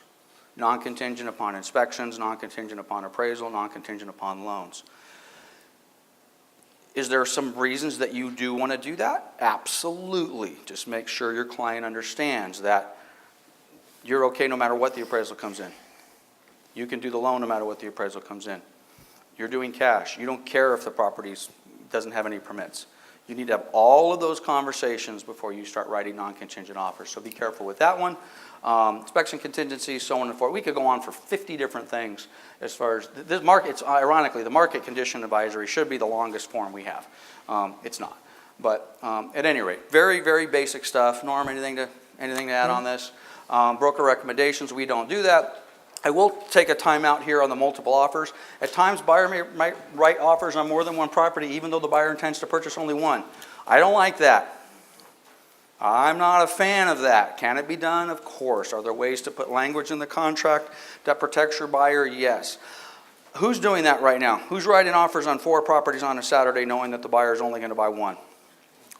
Non-contingent upon inspections, non-contingent upon appraisal, non-contingent upon loans. Is there some reasons that you do want to do that? Absolutely. Just make sure your client understands that you're okay no matter what the appraisal comes in. You can do the loan no matter what the appraisal comes in. You're doing cash. You don't care if the property doesn't have any permits. You need to have all of those conversations before you start writing non-contingent offers. So be careful with that one. Inspection contingencies, so on and forth. We could go on for 50 different things as far as this market. It's ironically, the market condition advisory should be the longest form we have. It's not. But at any rate, very, very basic stuff. Norm, anything to add on this? Broker recommendations, we don't do that. I will take a time out here on the multiple offers. At times, buyer might write offers on more than one property, even though the buyer intends to purchase only one. I don't like that. I'm not a fan of that. Can it be done? Of course. Are there ways to put language in the contract that protects your buyer? Yes. Who's doing that right now? Who's writing offers on 4 properties on a Saturday knowing that the buyer is only going to buy one?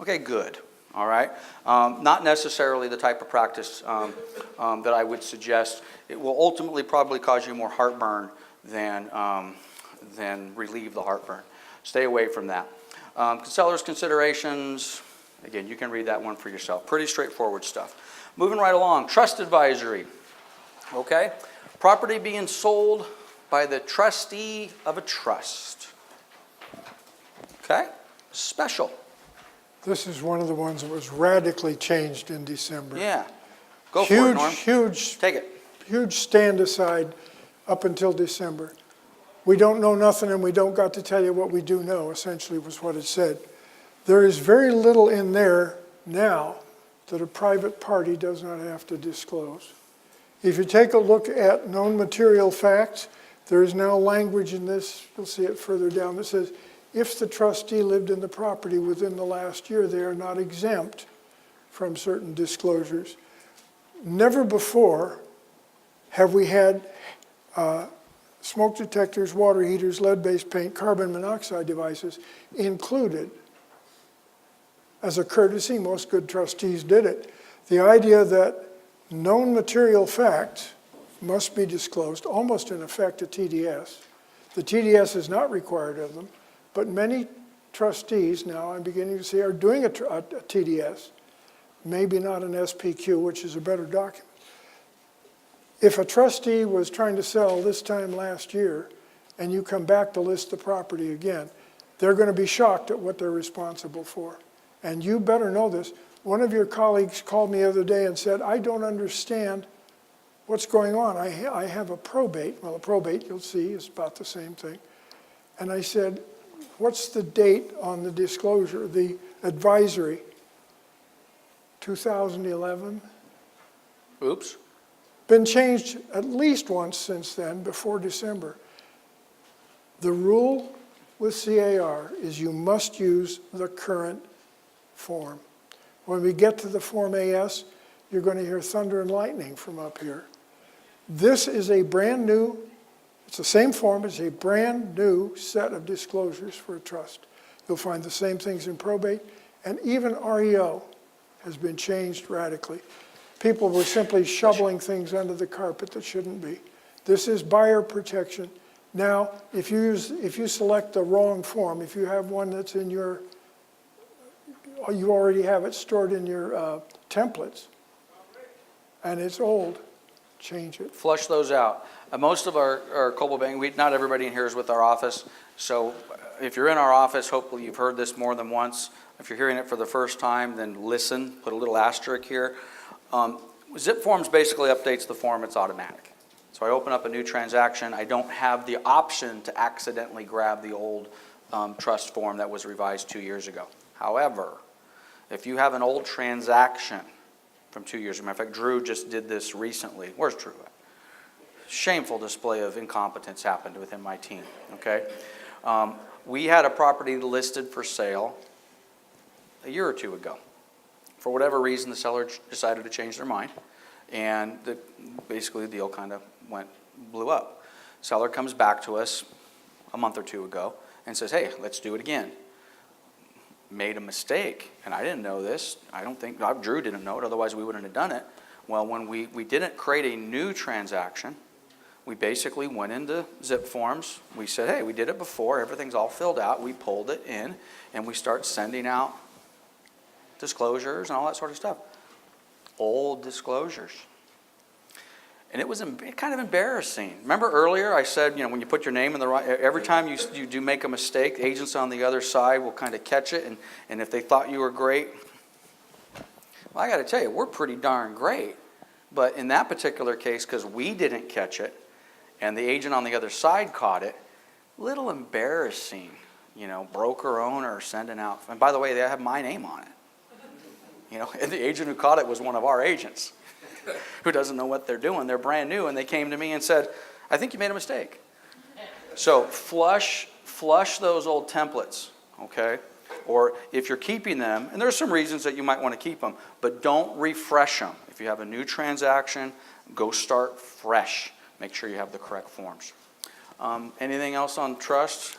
Okay, good. All right. Not necessarily the type of practice that I would suggest. It will ultimately probably cause you more heartburn than relieve the heartburn. Stay away from that. Seller's considerations. Again, you can read that one for yourself. Pretty straightforward stuff. Moving right along, trust advisory. Okay? Property being sold by the trustee of a trust. Okay? Special. This is one of the ones that was radically changed in December. Yeah. Go for it, Norm. Take it. Huge stand aside up until December. We don't know nothing and we don't got to tell you what we do know, essentially was what it said. There is very little in there now that a private party does not have to disclose. If you take a look at known material facts, there is now language in this, you'll see it further down, that says, if the trustee lived in the property within the last year, they are not exempt from certain disclosures. Never before have we had smoke detectors, water heaters, lead-based paint, carbon monoxide devices included. As a courtesy, most good trustees did it. The idea that known material facts must be disclosed, almost in effect a TDS. The TDS is not required of them, but many trustees now, I'm beginning to see, are doing a TDS, maybe not an SPQ, which is a better document. If a trustee was trying to sell this time last year, and you come back to list the property again, they're going to be shocked at what they're responsible for. And you better know this. One of your colleagues called me the other day and said, I don't understand what's going on. I have a probate. Well, a probate, you'll see, is about the same thing. And I said, what's the date on the disclosure, the advisory? 2011? Oops. Been changed at least once since then, before December. The rule with CAR is you must use the current form. When we get to the Form AS, you're going to hear thunder and lightning from up here. This is a brand new, it's the same form, it's a brand new set of disclosures for a trust. You'll find the same things in probate, and even REO has been changed radically. People were simply shoveling things under the carpet that shouldn't be. This is buyer protection. Now, if you select the wrong form, if you have one that's in your, you already have it stored in your templates, and it's old, change it. Flush those out. Most of our Coldwell Banker, not everybody in here is with our office, so if you're in our office, hopefully you've heard this more than once. If you're hearing it for the first time, then listen, put a little asterisk here. Zip Forms basically updates the form, it's automatic. So I open up a new transaction, I don't have the option to accidentally grab the old trust form that was revised 2 years ago. However, if you have an old transaction from 2 years ago, matter of fact, Drew just did this recently. Where's Drew at? Shameful display of incompetence happened within my team, okay? We had a property listed for sale a year or two ago. For whatever reason, the seller decided to change their mind, and basically the deal kind of blew up. Seller comes back to us a month or two ago and says, hey, let's do it again. Made a mistake, and I didn't know this. I don't think, Drew didn't know it, otherwise we wouldn't have done it. Well, when we didn't create a new transaction, we basically went into Zip Forms. We said, hey, we did it before, everything's all filled out. We pulled it in, and we start sending out disclosures and all that sort of stuff. Old disclosures. And it was kind of embarrassing. Remember earlier I said, when you put your name in the right, every time you do make a mistake, agents on the other side will kind of catch it, and if they thought you were great, well, I got to tell you, we're pretty darn great. But in that particular case, because we didn't catch it, and the agent on the other side caught it, little embarrassing, broker owner sending out, and by the way, they have my name on it. And the agent who caught it was one of our agents who doesn't know what they're doing. They're brand new, and they came to me and said, I think you made a mistake. So flush those old templates, okay? Or if you're keeping them, and there's some reasons that you might want to keep them, but don't refresh them. If you have a new transaction, go start fresh. Make sure you have the correct forms. Anything else on trust?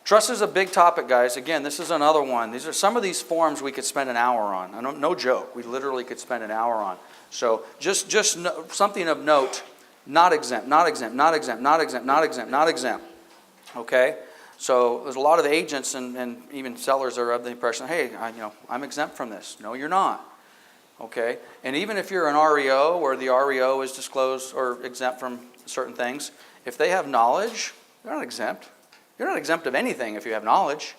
Trust is a big topic, guys. Again, this is another one. These are some of these forms we could spend an hour on. No joke. We literally could spend an hour on. So just something of note, not exempt, not exempt, not exempt, not exempt, not exempt, not exempt. Okay? So there's a lot of agents and even sellers are of the impression, hey, I'm exempt from this. No, you're not. Okay? And even if you're an REO where the REO is disclosed or exempt from certain things, if they have knowledge, they're not exempt. You're not exempt of anything if you have knowledge,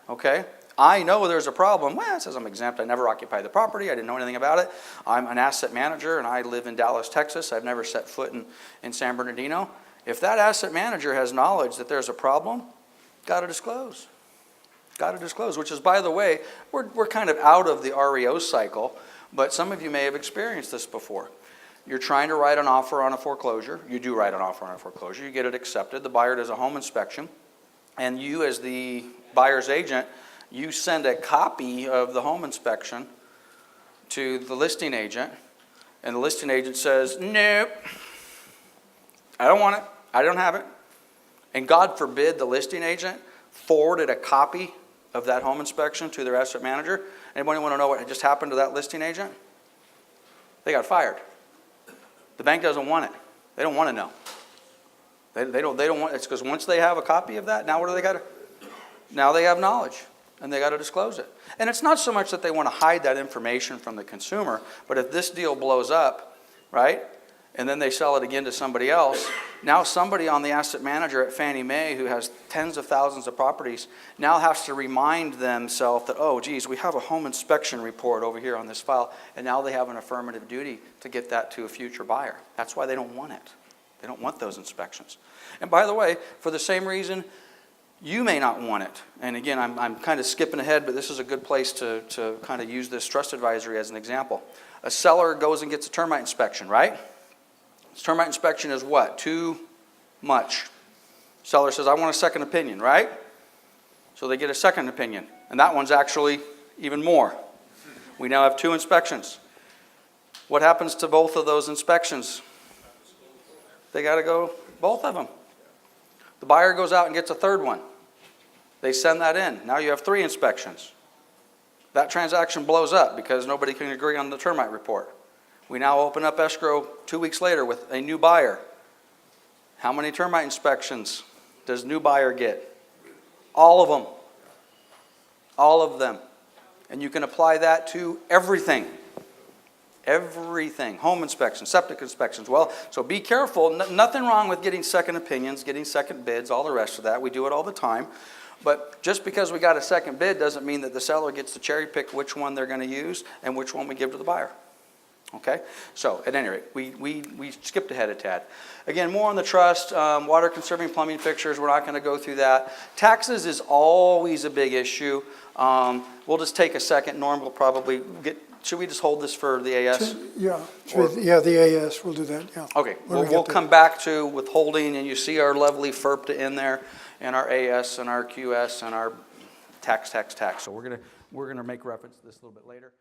okay? I know there's a problem. Well, it says I'm exempt. I never occupied the property. I didn't know anything about it. I'm an asset manager, and I live in Dallas, Texas. I've never set foot in San Bernardino. If that asset manager has knowledge that there's a problem, got to disclose. Got to disclose, which is, by the way, we're kind of out of the REO cycle, but some of you may have experienced this before. You're trying to write an offer on a foreclosure. You do write an offer on a foreclosure. You get it accepted. The buyer does a home inspection. And you, as the buyer's agent, you send a copy of the home inspection to the listing agent. And the listing agent says, nope, I don't want it. I don't have it. And God forbid the listing agent forwarded a copy of that home inspection to their asset manager. Anybody want to know what just happened to that listing agent? They got fired. The bank doesn't want it. They don't want to know. They don't want, it's because once they have a copy of that, now what do they got to, now they have knowledge and they got to disclose it. And it's not so much that they want to hide that information from the consumer, but if this deal blows up, right, and then they sell it again to somebody else, now somebody on the asset manager at Fannie Mae who has tens of thousands of properties now has to remind themselves that, oh, geez, we have a home inspection report over here on this file, and now they have an affirmative duty to get that to a future buyer. That's why they don't want it. They don't want those inspections. And by the way, for the same reason, you may not want it. And again, I'm kind of skipping ahead, but this is a good place to kind of use this trust advisory as an example. A seller goes and gets a termite inspection, right? This termite inspection is what? Too much. Seller says, I want a second opinion, right? So they get a second opinion, and that one's actually even more. We now have 2 inspections. What happens to both of those inspections? They got to go, both of them. The buyer goes out and gets a third one. They send that in. Now you have 3 inspections. That transaction blows up because nobody can agree on the termite report. We now open up escrow 2 weeks later with a new buyer. How many termite inspections does new buyer get? All of them. All of them. And you can apply that to everything. Everything. Home inspections, septic inspections. Well, so be careful. Nothing wrong with getting second opinions, getting second bids, all the rest of that. We do it all the time. But just because we got a second bid doesn't mean that the seller gets to cherry pick which one they're going to use and which one we give to the buyer. Okay? So, at any rate, we skipped ahead a tad. Again, more on the trust, water conserving plumbing fixtures, we're not going to go through that. Taxes is always a big issue. We'll just take a second. Norm will probably get, should we just hold this for the AS? Yeah, Or- the AS, we'll do that, yeah. Okay, When we we'll get there. come back to withholding, and you see our lovely FERPTA in there, and our AS, and our QS, and our tax. So we're gonna make reference to this a little bit later.